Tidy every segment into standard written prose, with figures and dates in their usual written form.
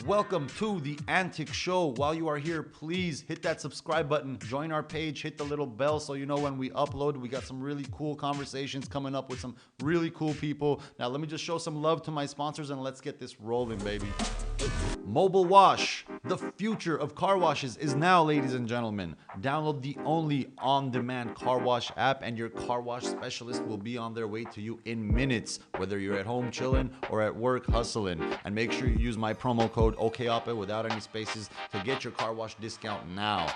Welcome to the Antic Show. While you are here, please hit that subscribe button, join our page, hit the little bell so you know when we upload. We got some really cool conversations coming up with some really cool people. Now, let me just show some love to my sponsors and let's get this rolling, baby. MobileWash, the future of car washes is now, ladies and gentlemen. Download the only on-demand car wash app and your car wash specialist will be on their way to you in minutes, whether you're at home chilling or at work hustling. And make sure you use my promo code OKAPA without any spaces to get your car wash discount now.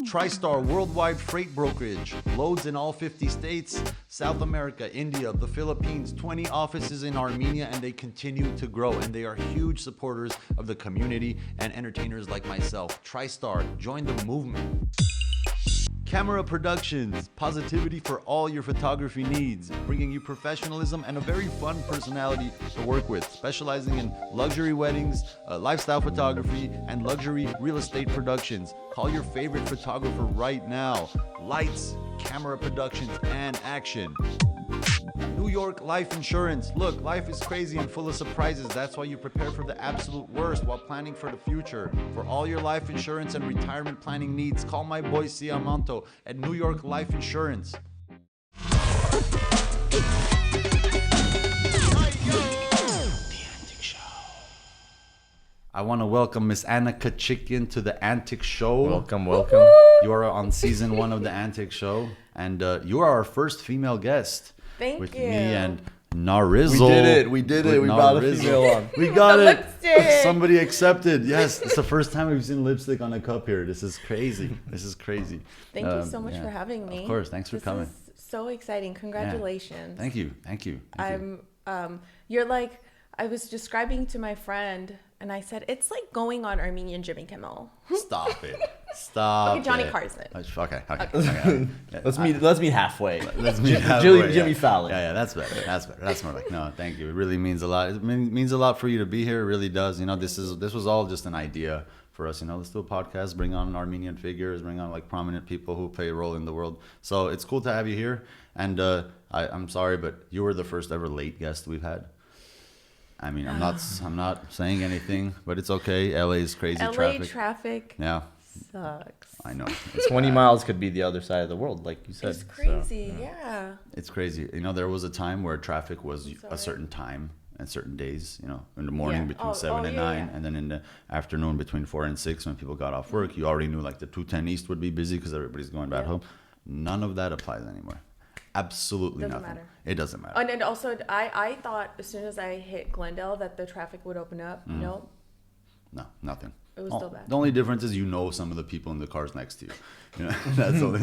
Tristar Worldwide Freight Brokerage. Loads in all 50 states, South America, India, the Philippines, 20 offices in Armenia, and they continue to grow. And they are huge supporters of the community and entertainers like myself. Tristar, join the movement. Camera Productions, positivity for all your photography needs, bringing you professionalism and a very fun personality to work with, specializing in luxury weddings, lifestyle photography, and luxury real estate productions. Call your favorite photographer right now. Lights, Camera Productions, and action. New York Life Insurance. Look, life is crazy and full of surprises. That's why you prepare for the absolute worst while planning for the future. For all your life insurance and retirement planning needs, call my boy Siamanto at New York Life Insurance. I want to welcome Miss Anna Kachikyan to the Antic Show. Welcome, welcome. You are on season 1 of the Antic Show, and you are our first female guest. Thank with you. Me and Nareg. We did it. We brought a female on. We got The it. lipstick. Somebody accepted. Yes, it's the first time we've seen lipstick on a cup here. This is crazy. Thank you so much yeah. for having me. Of course, thanks for coming. This is so exciting. Congratulations. Thank you. Thank you. You're like, I was describing to my friend, and I said, it's like going on Armenian Jimmy Kimmel. Stop it. Stop. Okay, Johnny it. Carson. Okay. Yeah, Let's meet halfway. Let's meet halfway. Jimmy Fallon. Yeah, that's better. That's more like, no, thank you. It really means a lot. It means a lot for you to be here. It really does. You know, this was all just an idea for us. You know, let's do a podcast, bring on Armenian figures, bring on like prominent people who play a role in the world. So it's cool to have you here. And I'm sorry, but you were the first ever late guest we've had. I mean, I'm not saying anything, but it's okay. LA is crazy. LA traffic Yeah. sucks. I know. 20 miles could be the other side of the world, like you said. It's crazy, yeah. It's crazy. You know, there was a time where traffic was a certain time and certain days, you know, in the morning between 7 and 9, and then in the afternoon between 4 and 6 when people got off work. You already knew like the 210 East would be busy because everybody's going back home. None of that applies anymore. Absolutely Doesn't nothing. matter. It doesn't matter. And also, I thought as soon as I hit Glendale that the traffic would open up. Nope. No, nothing. It was still bad. The only difference is you know some of the people in the cars next to you. You know, that's all.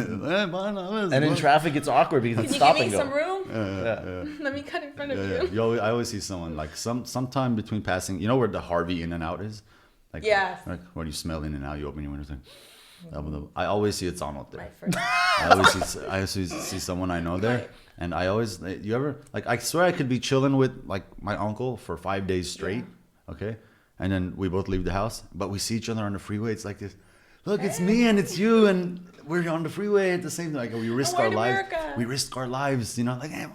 And in traffic, it's awkward because it's stop Can and you go. give me some room? Let me cut in front of you. I always see someone like sometime between passing. You know where the Harvey In and Out is? Like, Yes. Like when you smell In and Out, you open your windows. I always see it's on out there. My first. I always see someone I know there, and I always you ever like I swear I could be chilling with like my uncle for 5 days straight, okay, and then we both leave the house, but we see each other on the freeway. It's like this. Look, it's me and it's you, and we're on the freeway at the same time. Like we risk our lives. America. We risk our lives, you know. Like hey,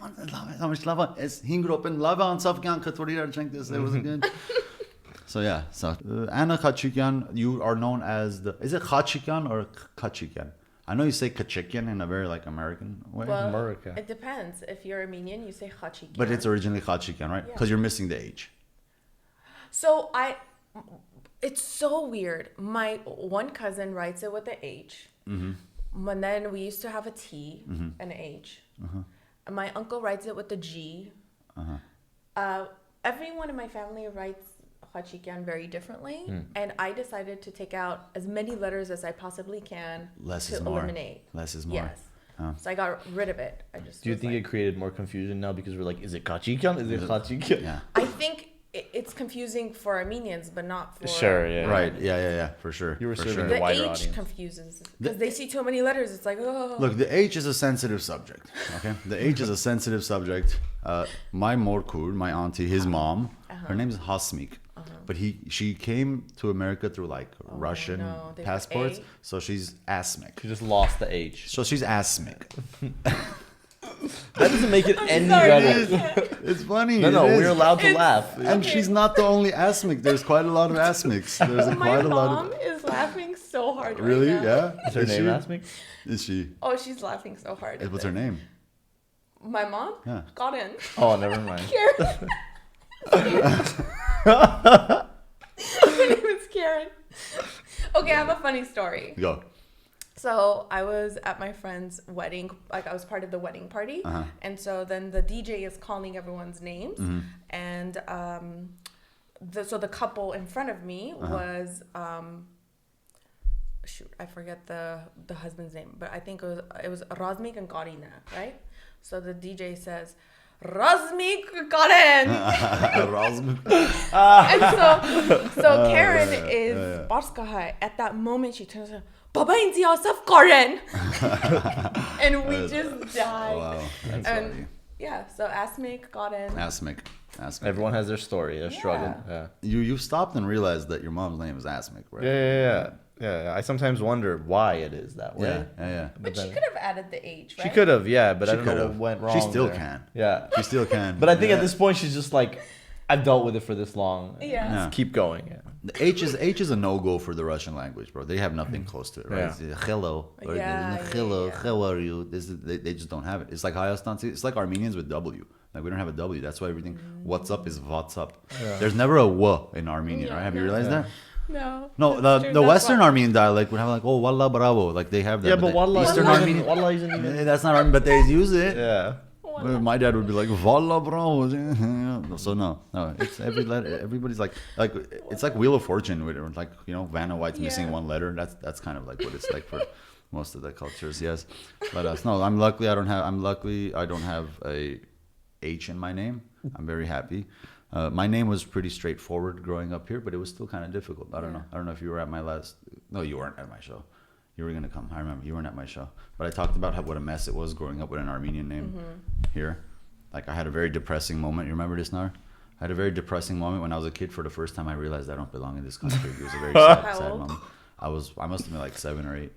how much lava? It's hingropen lava on Safgan Katorira. Drink this. It was good. So yeah, Anna Kachikyan, you are known as is it Kachikyan or Kachikyan? I know you say Kachikyan in a very like American way. Well, America. it depends. If you're Armenian, you say Kachikyan. But it's originally Kachikyan, right? Because you're missing the H. So it's so weird. My one cousin writes it with the H. Mm-hmm. And then we used to have a T and an H. And my uncle writes it with the G. Everyone in my family writes Kachikyan very differently, and I decided to take out as many letters as I possibly can Less to is more. eliminate. Less is more. Yes. So I got rid of it. Do you think it created more confusion now because we're like, is it Kachikyan? Is it Kachikyan? Yeah. I think it's confusing for Armenians, but not for Sure, yeah. Right. Yeah. For sure. You were for serving sure. the The wider H audience. confuses because they see too many letters. It's like, oh. Look, the H is a sensitive subject. Okay, the H is a sensitive subject. My morkur, my auntie, his mom, her name is Hasmik. But she came to America through like Russian no, they put passports, A? so she's Asmik. You just lost the H. So she's Asmik. That doesn't make it any sorry. better. It's funny. No, it is. we're allowed to It's- laugh. And she's not the only asmic. There's quite a lot of asmics. There's My quite a lot mom of. is laughing so hard Really? right now. Yeah. Is her name Asmic? Is she? Oh, she's laughing so hard. at What's her this. name? My mom? Yeah. Got in. Oh, never mind. Karen. Her name is Karen. Okay, I have a funny story. Go. So I was at my friend's wedding, like I was part of the wedding party, and so then the DJ is calling everyone's names, and so the couple in front of me was shoot, I forget the husband's name, but I think it was Razmik and Karina, right? So the DJ says, Razmik Karen. And so Karen is Barskahai. At that moment, she turns around, Baba inzi asaf Karen. And we just died. Wow. That's And funny. yeah, so Asmik got in. Asmic. Asmic. Everyone has their story, their struggle. Yeah. You stopped and realized that your mom's name is Asmic, right? Yeah. I sometimes wonder why it is that way. Yeah. But she could have added the H, right? She could have, yeah, but She I don't know could've. what went wrong. She still there. can. Yeah. She still can. But I think Yeah. at this point she's just like, I've dealt with it for this long. Yeah. Let's keep going. Yeah. The H is a no-go for the Russian language, bro. They have nothing close to it, right? Yeah. It's, hello. Or, hello. How are you? They just don't have it. It's like Hayastansi. It's like Armenians with W. Like we don't have a W. That's why everything. What's up is what's up. Yeah. There's never a w in Armenian, right? Have you realized that? No. No, that's true. the That's Western why- Armenian dialect would have like, oh, wallah bravo. Like they have that. Yeah, but Wallah Eastern isn't Armenian. even, Wallah isn't even. That's not Armenian, but they use it. Yeah. Well, my dad would be like, "Wallah, bro." So no, it's every letter. Everybody's like it's like Wheel of Fortune, where like Vanna White's missing Yeah. one letter. That's kind of like what it's like for most of the cultures. Yes, but no, I'm lucky. I don't have a H in my name. I'm very happy. My name was pretty straightforward growing up here, but it was still kind of difficult. I don't know if you were at my last. No, you weren't at my show. You were gonna come. I remember you weren't at my show, but I talked about what a mess it was growing up with an Armenian name here. Like I had a very depressing moment. You remember this, Nar? I had a very depressing moment when I was a kid. For the first time, I realized I don't belong in this country. It was a very sad old? moment. I must have been like 7 or 8.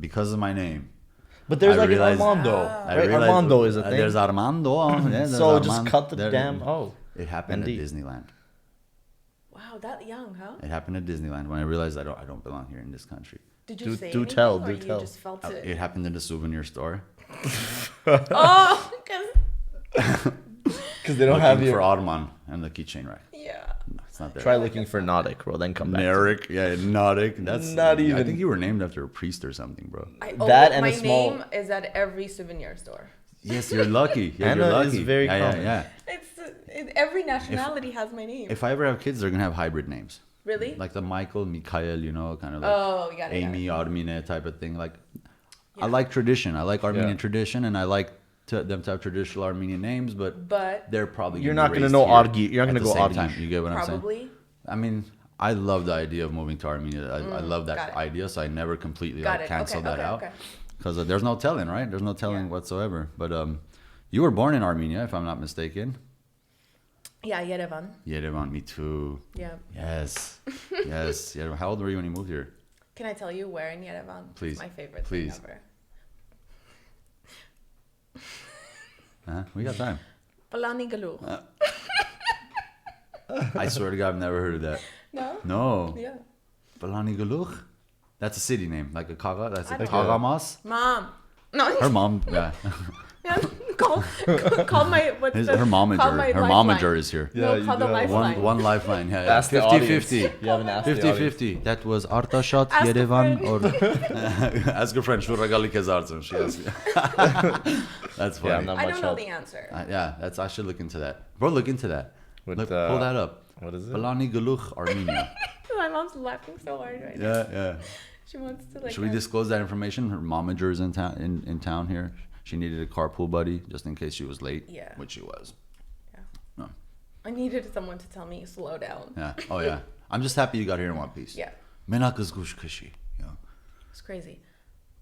Because of my name. But there's I like realized- an Armando. I Right? realized- Armando is a thing. There's Armando. Yeah, there's So just Armando. cut the There- damn. Oh. It happened Indeed. at Disneyland. Wow, that young, huh? It happened at Disneyland when I realized I don't belong here in this country. Did you Do- say do anything, tell, or do you tell. just felt it? It happened in the souvenir store. Oh, because Because they don't Looking have for your. Arman and the keychain rack. yeah. No, it's not there. Try looking for Narek, bro. Then come back. to me. Narek, yeah, Narek. That's Not I even- think you were named after a priest or something, bro. That and my a small- name is at every souvenir store. Yes, you're lucky. Yeah, Anna you're lucky. is very yeah, common. yeah. Every nationality has my name. If I ever have kids, they're gonna have hybrid names, Really? like the Michael, Mikhail, kind of like Oh, you got it. Amy, Armine type of thing. Like, I like tradition. I like Armenian Yeah. tradition, and I like them to have traditional Armenian names, but But they're probably You're gonna not be gonna raised know here Argi. You're not at gonna the go same Argi. time. You get what I'm saying? probably. I mean, I love the idea of moving to Armenia. I love got that it. idea, so I never completely Got like it. cancel Okay, that okay, out okay. because there's no telling, right? There's no telling Yeah. whatsoever. But you were born in Armenia, if I'm not mistaken. Yeah, Yerevan. Yerevan, me too. Yeah. Yes, yes. Yerevan. How old were you when you moved here? Can I tell you where in Yerevan? Please. It's my favorite Please. thing ever. We got time. Palani Galu. I swear to God, I've never heard of that. No? No. Yeah. Balani Galuch? That's a city name, like a Kaga. That's a I don't Kagamas. Mom. No. Her mom, yeah. Yeah, call my what's Her call momager. my Her lifeline. momager is here. No, Yeah, call you the do. lifeline. One lifeline. Yeah, Ask the 50-50. audience. You haven't asked the audience. 50-50. That was Artashat, Ask a Yerevan, friend. or ask a friend. Shuragali Kazartsun. She asked me. That's funny. Yeah, I'm not I much don't know help. the answer. I should look into that. Bro, look into that. With, Look, pull that up. What is it? Balani Galuch, Armenia. My mom's laughing so hard right now. Yeah. She wants to like. Should we disclose that information? Her momager is in town here. She needed a carpool buddy just in case she was late. Yeah. Which she was. Yeah. No. I needed someone to tell me slow down. Yeah. Oh yeah. I'm just happy you got here in one piece. Yeah, Menakas gush kushi. Yeah. it's crazy.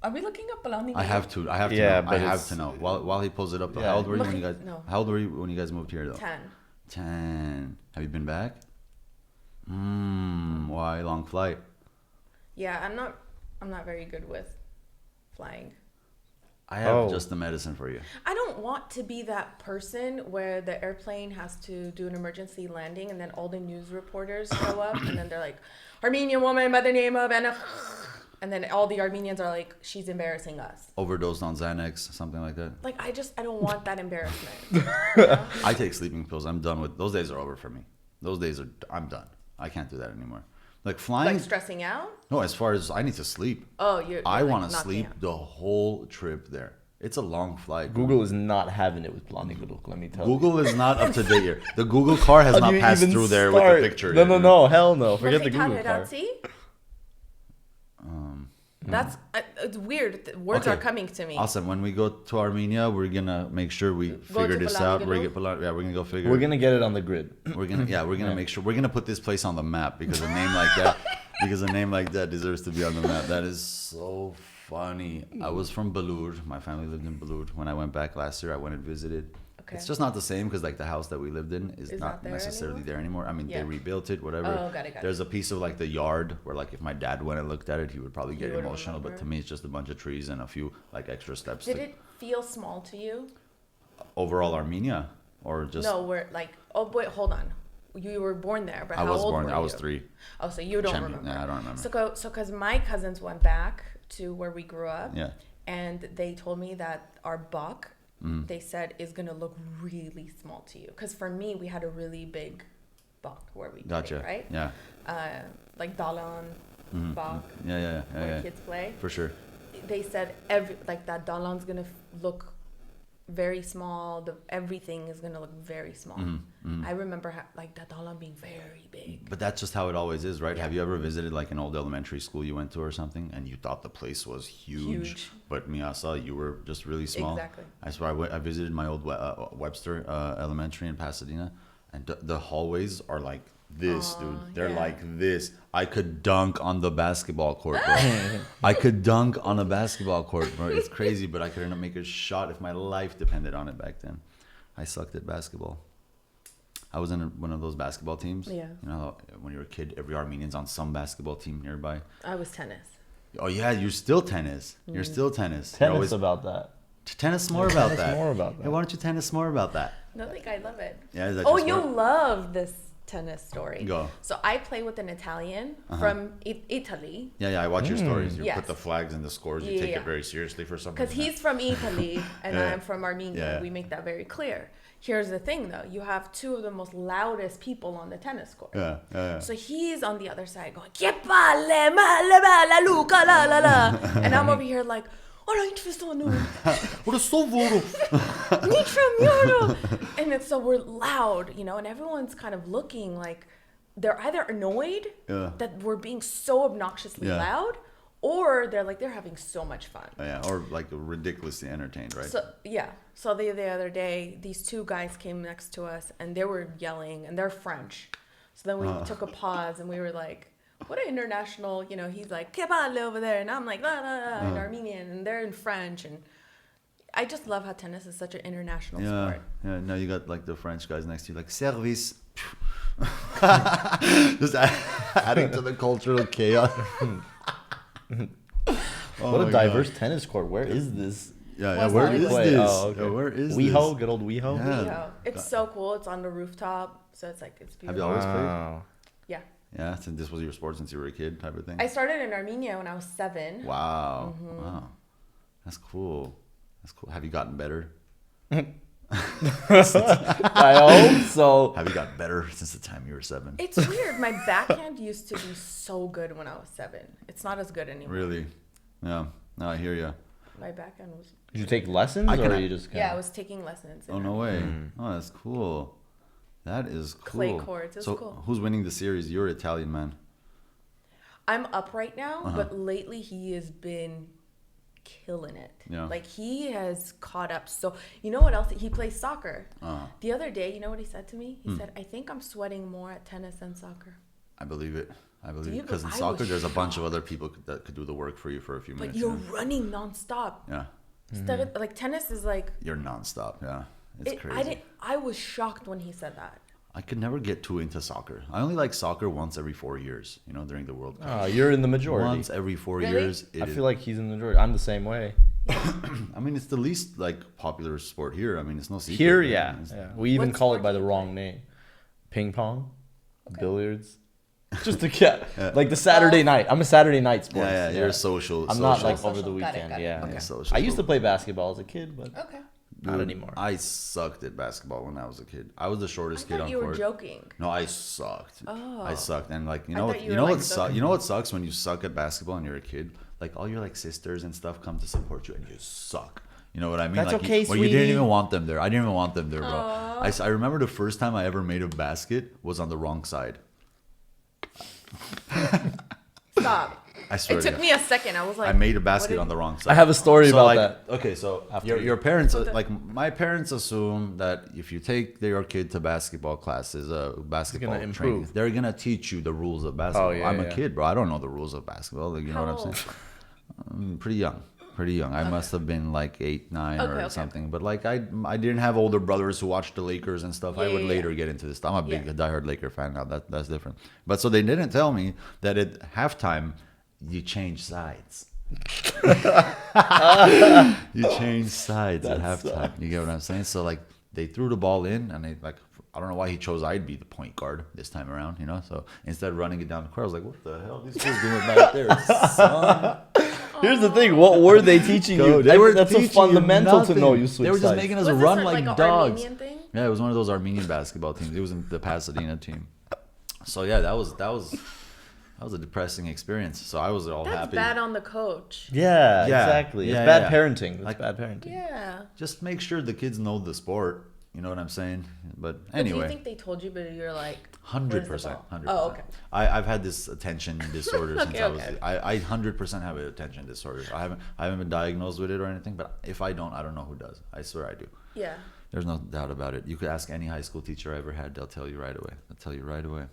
Are we looking up Balani? I have to. I have to Yeah, know. but I have it's- to know. While he pulls it up. Yeah. How old were you when you guys? No. How old were you when you guys moved here though? 10. 10. Have you been back? Why long flight? Yeah, I'm not very good with flying. I have just the medicine for you. I don't want to be that person where the airplane has to do an emergency landing and then all the news reporters show up and then they're like, Armenian woman by the name of Anna. And then all the Armenians are like, she's embarrassing us. Overdosed on Xanax, something like that. Like, I don't want that embarrassment. You know? I take sleeping pills. I'm done with those days. Are over for me. I'm done. I can't do that anymore. Like flying. Like stressing out? No, as far as I need to sleep. Oh, you're I like want to knocking sleep out. the whole trip there. It's a long flight. Google is not having it with Blondie Guruk, let me tell you. Google is not up to date here. The Google car has How not do you passed even through there start? with the picture. No, no, hell no. Forget the Let's Google car. That's it's weird. Words Okay. are coming to me. Awesome. When we go to Armenia, we're gonna make sure we figure to this out. Balangalo? We're gonna go figure. We're gonna get it on the grid. We're gonna make sure we're gonna put this place on the map because a name like that, deserves to be on the map. That is so funny. I was from Balur. My family lived in Balur. When I went back last year, I went and visited. Okay. It's just not the same because like the house that we lived in is not there necessarily anymore? there anymore. I mean, Yeah. they rebuilt it, whatever. Oh, got it. There's a piece of like the yard where like if my dad went and looked at it, he would probably get would emotional. But remember. to me, it's just a bunch of trees and a few like extra steps. Did it feel small to you? Overall Armenia or just No, we're like, oh wait, hold on. You were born there, but I how was old born. were I was you? 3. Oh, so you don't Champion. remember? Yeah, I don't remember. So because my cousins went back to where we grew up, Yeah. and they told me that our buck, Mm. they said, is gonna look really small to you. Because for me, we had a really big buck where we Gotcha. played, right? Yeah. Like Dalan, buck, Yeah. where kids play. For sure. They said that Dalan's gonna look very small. Everything is gonna look very small. I remember that Dalan being very big. But that's just how it always is, right? Yeah. Have you ever visited like an old elementary school you went to or something and you thought the place was huge. But Miyasa, you were just really small? Exactly. I swear I visited my old Webster Elementary in Pasadena, and the hallways are like this, dude. They're yeah. like this. I could dunk on the basketball court, bro. I could dunk on a basketball court, bro. It's crazy, but I couldn't make a shot if my life depended on it back then. I sucked at basketball. I was in one of those basketball teams. Yeah. You know, when you're a kid, every Armenian's on some basketball team nearby. I was tennis. Oh yeah, you're still tennis. You're still tennis. You're Tennis always, about that. tennis more about Tennis that. more about Hey, that. why don't you tennis more about that? No, like I love it. Yeah. Is that Oh, just you'll work? love this tennis story. Go. So I play with an Italian from Italy. Yeah. I watch your stories. You Yes. put the flags and the scores. You take Yeah. it very seriously for some Because reason. he's from Italy and Yeah. I'm from Armenia. Yeah. We make that very clear. Here's the thing though, you have two of the most loudest people on the tennis court. Yeah. So he's on the other side going, "Che palle, male, bella, Luca, la la la." And I'm over here like, "Ora interesano, What a so voro. Nitra Muro." And it's so we're loud, and everyone's kind of looking like they're either annoyed Yeah. that we're being so obnoxiously Yeah. loud, or they're having so much fun. Yeah, or like ridiculously entertained, right? So the other day, these two guys came next to us and they were yelling and they're French. So then we took a pause and we were like, what an international, he's like, "Que parle" over there. And I'm like, "La la la," in Armenian, and they're in French. And I just love how tennis is such an international sport. Yeah. Now you got like the French guys next to you, like service. Just adding to the cultural chaos. What a diverse tennis court. Where is this? Yeah. West Where Hollywood. is Wait, this? oh, okay. Yeah, where is WeHo, this? good old WeHo. Yeah. It's so cool. It's on the rooftop. So it's like, it's Have beautiful. you always played? Wow. Yeah. Yeah, since this was your sport since you were a kid, type of thing. I started in Armenia when I was 7. Wow. Wow. That's cool. Have you gotten better? I hope so. Have you gotten better since the time you were 7? It's weird. My backhand used to be so good when I was 7. It's not as good anymore. Really? Yeah. No, I hear you. My backhand was. Did you take lessons or you just? Yeah, I was taking lessons. Oh, no way. Oh, that's cool. That is cool. Clay courts. It's so cool. Who's winning the series? You're Italian, man. I'm up right now, but lately he has been killing it. Yeah. Like he has caught up. So you know what else? He plays soccer. The other day, you know what he said to me? He said, "I think I'm sweating more at tennis than soccer." I believe it. I believe you it. Because in be- I soccer, was there's a bunch of other people that could do the work for you for a few But minutes. you're running nonstop. Yeah. Like tennis is like. You're nonstop. Yeah. It's crazy. I was shocked when he said that. I could never get too into soccer. I only like soccer once every 4 years, during the World Cup. Oh, you're in the majority. Once every 4 Really? years. I feel like he's in the majority. I'm the same way. I mean, it's the least like popular sport here. I mean, it's no secret. Here, right? yeah. It's- Yeah. We even What call it sport by do the you wrong play? name. Ping pong, billiards. Just to get like the Saturday night. I'm a Saturday night sports. Yeah, you're social. I'm not social. like over the Social. Got it, weekend. got it. Yeah. Okay. Yeah. Social. I used to play basketball as a kid, but Okay. not anymore. I sucked at basketball when I was a kid. I was the I shortest kid thought on you were court. joking. No, I sucked. Oh. I sucked, and like you I know, thought what, you you were, know like, what sucks. You know what sucks when you suck at basketball and you're a kid. Like all your like sisters and stuff come to support you, and you suck. You know what I mean? That's like okay, you didn't sweetie. even want them there. I didn't even want them there, bro. I remember the first time I ever made a basket was on the wrong side. Stop. I swear. It to took God. me a second. I was like, I made a what basket did- on the wrong side. I have a story So, about like, that. Okay, so After your parents, So the- like my parents assume that if you take your kid to basketball classes, basketball training, improve. they're gonna teach you the rules of basketball. yeah, I'm a yeah. kid, bro. I don't know the rules of basketball. Like, you know How what I'm old? saying? I'm pretty young. Pretty young. I must have been like 8, 9 or Okay. something. But like I didn't have older brothers who watched the Lakers and stuff. I would Yeah. later get into this. I'm a big Yeah. diehard Laker fan now. That's different. But so they didn't tell me that at halftime you change sides. You change sides at That halftime. You get what I'm saying? So like they threw the ball in, and they like I don't know why he chose I'd be the point guard this time around. You know, so instead of running it down the court, I was like, what the hell? These kids doing back there, son? Here's the thing. What were they teaching you? They were That's a teaching you fundamental to nothing. know you switch They were just sides. making us Was this run like like a dogs. Armenian thing? Yeah, it was one of those Armenian basketball teams. It was in the Pasadena team. So yeah, that was a depressing experience. So I was all That's happy. bad on the coach. Yeah, Yeah. exactly. Yeah, it's bad yeah. parenting. It's Like- bad parenting. Yeah. Just make sure the kids know the sport. You know what I'm saying? But But do you anyway, think they told you, but you're like, 100%. Oh, okay. I've had this attention disorder since I was. okay. I 100% have an attention disorder. I haven't been diagnosed with it or anything. But if I don't know who does. I swear I do. Yeah. There's no doubt about it. You could ask any high school teacher I ever had; they'll tell you right away.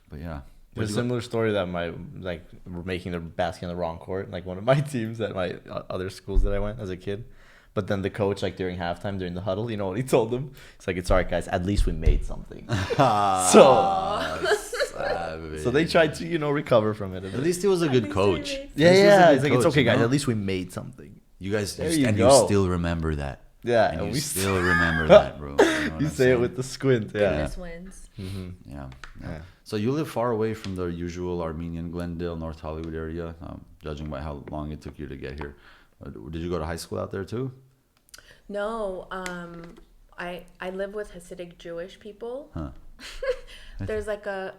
But yeah, There's a similar story that we're making the basket on the wrong court. Like one of my teams at my other schools that I went as a kid. But then the coach, like during halftime, during the huddle, you know what he told them? It's like, it's all right, guys. At least we made something. So they tried to, recover from it. At least he was a good coach. made Yeah, At least he was a yeah. good It's like, it's coach, okay, you guys. know? At least we made something. You guys, There you you go. still remember that. Yeah, And and you we still remember that, bro. You, know what You I'm say it saying? with the squint. Yeah. Goodness wins. Yeah. Yeah. So you live far away from the usual Armenian Glendale, North Hollywood area, judging by how long it took you to get here. Did you go to high school out there too? No, I live with Hasidic Jewish people. Huh. there's like a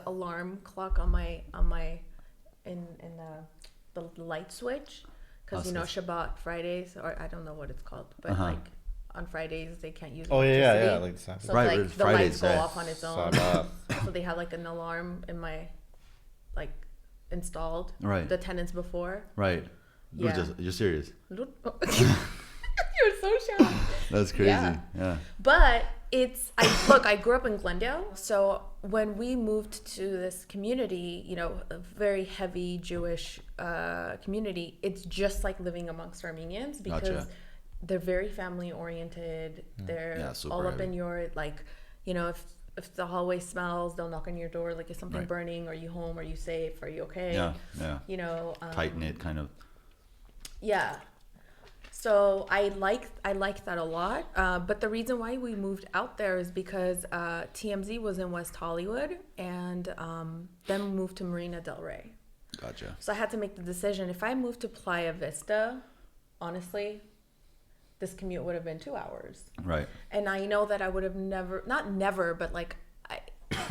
alarm clock on my in the light switch, because Shabbat Fridays, or I don't know what it's called, but like on Fridays they can't use Oh, yeah, electricity. yeah. Like the same. So Right, it's like the Fridays, lights go yeah. off on its own. So they have like an alarm in my installed. Right. The tenants before. Right. Yeah. You're serious? You're so shocked. That's crazy. Yeah. Yeah. But I grew up in Glendale. So when we moved to this community, a very heavy Jewish community, it's just like living amongst Armenians, because Gotcha. they're very family oriented. They're Yeah, super all up heavy. in your, if the hallway smells, they'll knock on your door, like, is something Right. burning? Are you home? Are you safe? Are you okay? Yeah. Yeah. Tight knit kind of. Yeah. So I like that a lot. But the reason why we moved out there is because TMZ was in West Hollywood, and then we moved to Marina Del Rey. Gotcha. So I had to make the decision. If I moved to Playa Vista, honestly, this commute would have been 2 hours. Right. And I know that I would have never, but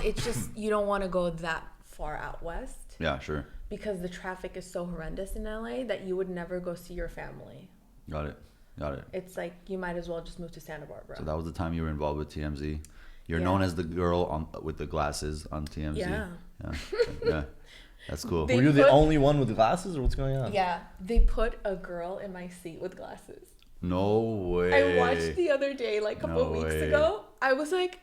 it's just, you don't want to go that far out west, Yeah, sure. because the traffic is so horrendous in LA that you would never go see your family. Got it. It's like you might as well just move to Santa Barbara. So that was the time you were involved with TMZ. You're Yeah. known as the girl with the glasses on TMZ. Yeah. Yeah. That's cool. They Were you the put- only one with glasses, or what's going on? Yeah, they put a girl in my seat with glasses. No way. I watched the other day, like a couple No weeks way. ago. I was like,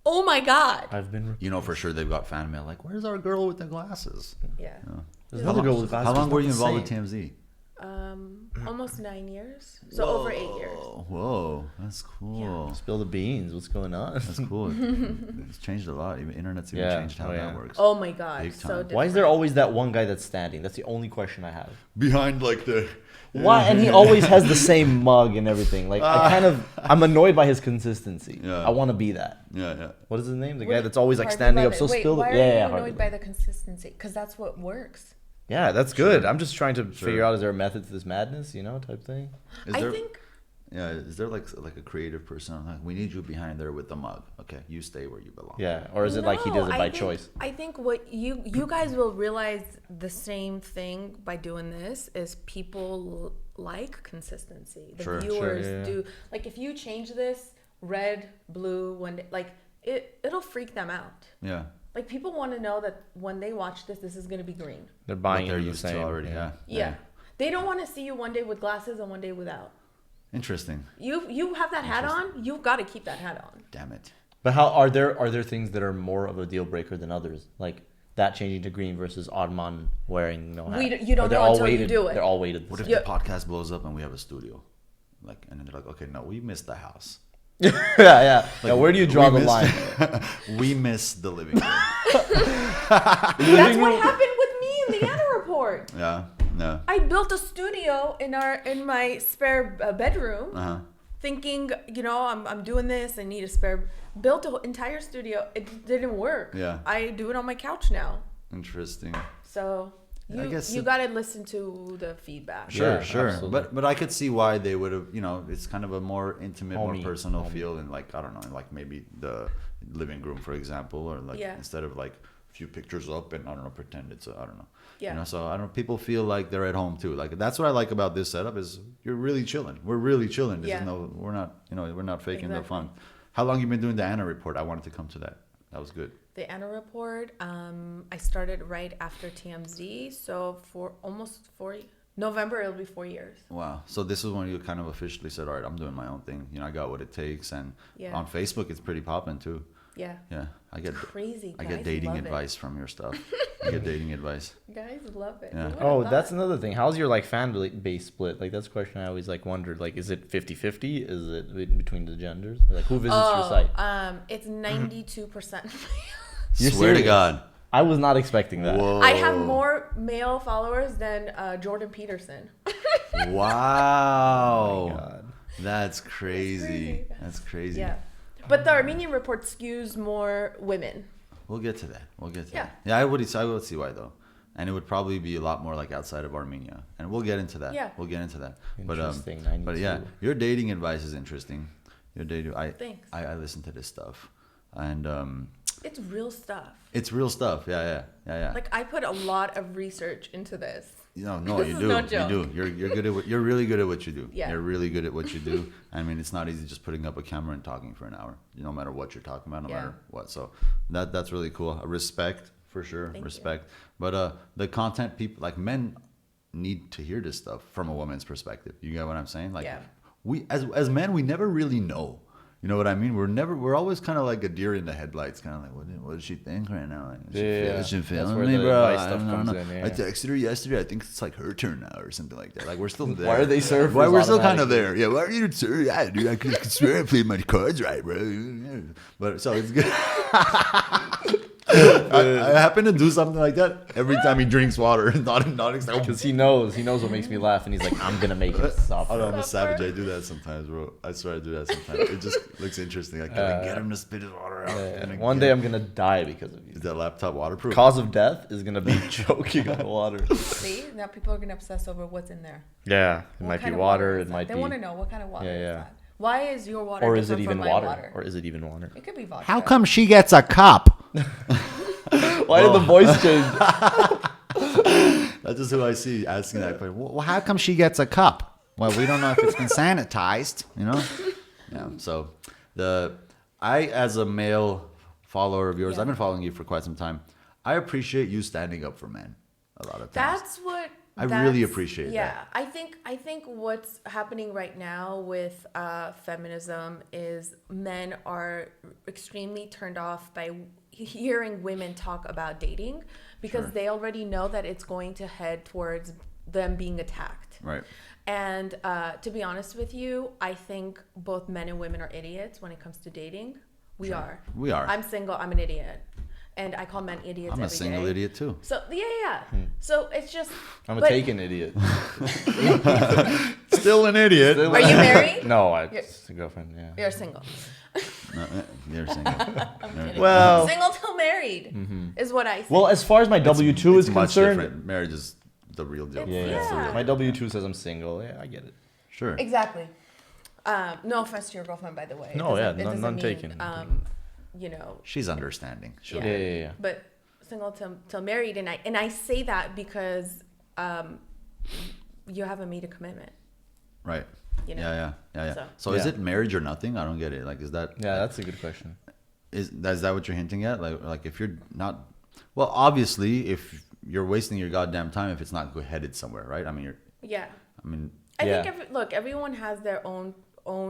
oh my God. I've been. You know for sure they've got fan mail like, where's our girl with the glasses? Yeah. There's another girl with glasses. How long who's were not you the involved with same. TMZ? Almost 9 years. So over 8 years. Whoa, that's cool. Yeah. Spill the beans. What's going on? That's cool. It's changed a lot. Even internet's even changed how that works. Oh my god, Big so time. different. Why is there always that one guy that's standing? That's the only question I have. Behind like the. Why? And he always has the same mug and everything. Like I'm annoyed by his consistency. Yeah. I want to be that. Yeah. What is his name? The What- guy that's always like Hardly standing Love up It. so Wait, still. Why are Yeah, you Hardly annoyed by the consistency? Because that's what works. Yeah, that's good. I'm just trying to figure out, is there a method to this madness, type thing? Is there like a creative person? Like, we need you behind there with the mug. Okay, you stay where you belong. Yeah, or is it like he does it by choice? I think what you guys will realize the same thing by doing this is people like consistency. The viewers do. Like if you change this red, blue, one day, like it'll freak them out. Yeah. Like people want to know that when they watch this is going to be green. They're buying They're it the used to same. already. Yeah. They don't want to see you one day with glasses and one day without. Interesting. You have that hat on, you've got to keep that hat on. Damn it. But how are there things that are more of a deal breaker than others? Like that changing to green versus Adman wearing no hat. You don't know until you do it. They're all weighted. What if the podcast blows up and we have a studio? Like, and then they're like, okay, no, we missed the house. yeah. Like, where do you draw the line? We missed the living room. That's what happened with me in the Anna Report. Yeah. No. I built a studio in my spare bedroom, thinking, I'm doing this. I need a spare. Built an entire studio. It didn't work. Yeah. I do it on my couch now. Interesting. So you got to listen to the feedback. Sure. Absolutely. But I could see why they would have. It's kind of a more intimate, more personal Homey. feel, and like I don't know, like maybe the living room, for example, or like instead of like a few pictures up and I don't know, pretend it's I don't know. Yeah. So I don't know. People feel like they're at home too. Like that's what I like about this setup is you're really chilling. We're really chilling. We're not faking the fun. How long you been doing the Anna Report? I wanted to come to that. That was good. The Anna Report, I started right after TMZ, so for almost November it'll be 4 years. Wow. So this is when you kind of officially said, all right, I'm doing my own thing. I got what it takes. And on Facebook, it's pretty popping too. Yeah. Yeah. I get crazy. I get dating advice from your stuff. I get dating advice. Guys love it. Yeah. Oh, that's another thing. How's your fan base split? Like that's a question I always wondered. Like, is it 50-50? Is it between the genders? Like, who visits your site? It's 92%. Swear to God. I was not expecting that. Whoa. I have more male followers than Jordan Peterson. Wow. Oh my God. That's crazy. That's crazy. Yeah. But the Armenian Report skews more women. We'll get to that. Yeah, I would see why though. And it would probably be a lot more like outside of Armenia. And we'll get into that. Yeah. We'll get into that. Interesting. But yeah, your dating advice is interesting. Thanks. I listen to this stuff. And It's real stuff. it's real stuff. Yeah. Like I put a lot of research into this. No, This you is do. no You joke. do. You're good at you're really good at what you do. Yeah. You're really good at what you do. I mean, it's not easy just putting up a camera and talking for an hour. No matter what you're talking about, no matter what. So that's really cool. Respect for sure. Respect. But the content people like men need to hear this stuff from a woman's perspective. You get what I'm saying? Like we as men we never really know. You know what I mean? We're always kind of like a deer in the headlights, kind of like, what does she think right now? Like, is she feeling where me, the bro? advice I stuff don't comes know. in, yeah. I texted her yesterday. I think it's like her turn now or something like that. Like we're still there. Why are they surfers Why we're still kind of automatically? there? Yeah, why are you sir? Yeah, dude, I could swear I played my cards right, bro. Yeah. But so it's good. I happen to do something like that every time he drinks water. Not Because he knows what makes me laugh, and he's like, I'm gonna make it stop. I don't know, I'm a savage. I do that sometimes, bro. I swear I do that sometimes. It just looks interesting. Like, can I get him to spit his water out? One day I'm gonna die because of you. Is that laptop waterproof? Cause of death is gonna be choking on water. See, now people are gonna obsess over what's in there. Yeah, it What might be kind of water. is It that? might They be. want to know what kind of water Yeah, is yeah. that. Why is your water Or is it different even from my water? Or is it even water? It could be vodka. How come she gets a cup? Why did the voice change? That's just who I see asking that question. Well, how come she gets a cup? Well, we don't know if it's been sanitized, Yeah. So I, as a male follower of yours, I've been following you for quite some time. I appreciate you standing up for men a lot of times. I really appreciate that. Yeah, I think what's happening right now with feminism is men are extremely turned off by hearing women talk about dating because they already know that it's going to head towards them being attacked. Right. And to be honest with you, I think both men and women are idiots when it comes to dating. We are. I'm single. I'm an idiot. And I call men idiots I'm a single idiot too. So, yeah. So it's just... I'm a taken idiot. Still an idiot. Are you married? No, I'm a girlfriend, yeah. You're single. No, you're single. Well... Single till married is what I say. Well, as far as my W-2 is much concerned... different. Marriage is the real deal. Yeah. My W-2 says I'm single. Yeah, I get it. Sure. Exactly. No offense to your girlfriend, by the way. No, none taken. You know, she's understanding. Sure. Yeah. But single till married, and I say that because you haven't made a commitment. Right. You know? Yeah. So is it marriage or nothing? I don't get it. Like, is that? Yeah, that's a good question. Is that what you're hinting at? Like if you're not, well, obviously, if you're wasting your goddamn time, if it's not headed somewhere, right? I mean, I think everyone has their own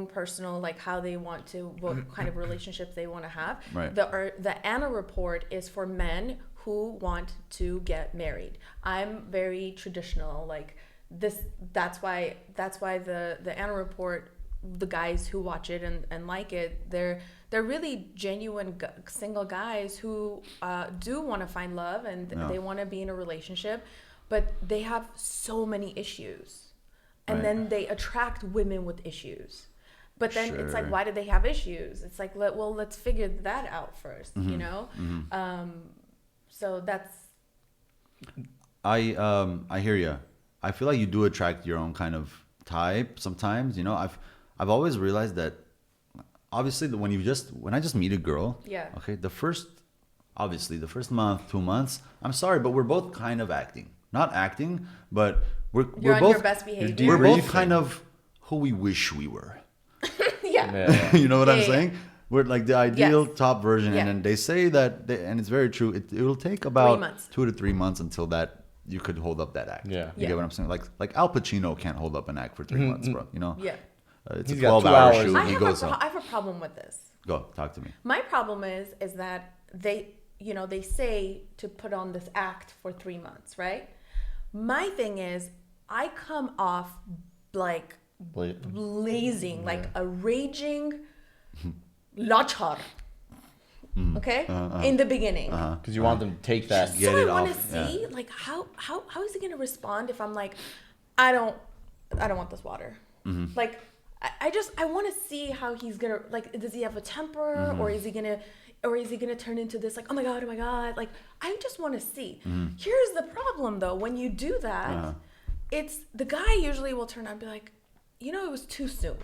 personal, like, how they want to, what kind of relationships they want to have. Right. The Anna Report is for men who want to get married. I'm very traditional, like this. That's why the Anna Report, the guys who watch it and like it, they're really genuine single guys who do want to find love and they want to be in a relationship, but they have so many issues. And then they attract women with issues. But then it's like, why do they have issues? It's like, let's figure that out first, you know? So that's... I hear you. I feel like you do attract your own kind of type sometimes, you know? I've always realized that, obviously, when I just meet a girl, okay, the first month, 2 months, I'm sorry, but we're both kind of acting. Not acting, but we're on both your best behavior. We're both kind of who we wish we were. Yeah. You know what I'm saying? We're like the ideal top version, Yeah. and then they say that, and it's very true. It will take about 2 to 3 months until that you could hold up that act. Yeah. You get what I'm saying? Like Al Pacino can't hold up an act for 3 months, bro. You know? Yeah. It's He's a got 12-hour 2 hours. shoot. I He goes up. have a problem with this. Go talk to me. My problem is that they say to put on this act for 3 months, right? My thing is, I come off like blazing, like a raging lachar. Okay? In the beginning. Because you want them to take that. Get So it I want to off. see, like, how is he going to respond if I'm like, I don't want this water. Like, I want to see how he's going to, like, does he have a temper or is he going to turn into this, like, oh my God. Like, I just want to see. Here's the problem, though. When you do that, it's the guy usually will turn out and be like, you know, it was too soon.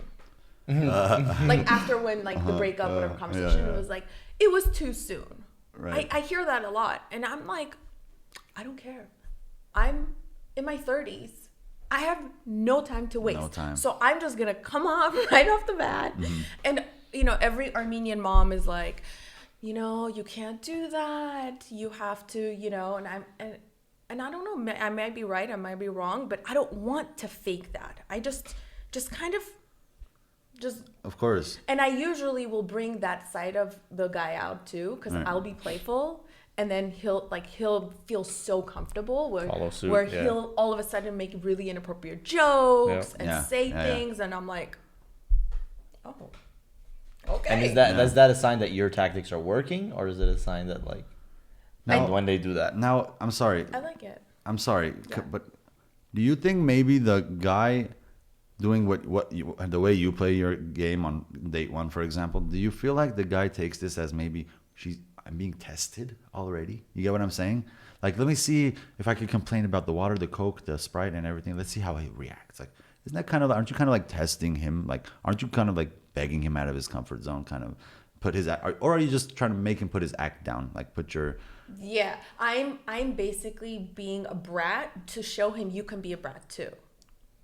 Like, after when, like, the breakup, whatever conversation, it was like, it was too soon. Right. I hear that a lot. And I'm like, I don't care. I'm in my 30s. I have no time to waste. No time. So I'm just going to come off right off the bat. And, you know, every Armenian mom is like, you know, you can't do that. You have to, you know, and I don't know, I might be right, I might be wrong, but I don't want to fake that. I just kind of Of course. And I usually will bring that side of the guy out too, because I'll be playful, and then he'll feel so comfortable where he'll all of a sudden make really inappropriate jokes and say things, and I'm like, oh, okay. And is that a sign that your tactics are working, or is it a sign that, like, when they do that? Now, I'm sorry. I like it. I'm sorry, but do you think maybe the guy doing the way you play your game on date one, for example, do you feel like the guy takes this as maybe I'm being tested already? You get what I'm saying? Like, let me see if I could complain about the water, the Coke, the Sprite, and everything. Let's see how he reacts. Like, isn't that aren't you kind of like testing him? Like, aren't you kind of like begging him out of his comfort zone, kind of put his or are you just trying to make him put his act down? Like, put your... Yeah, I'm basically being a brat to show him you can be a brat too.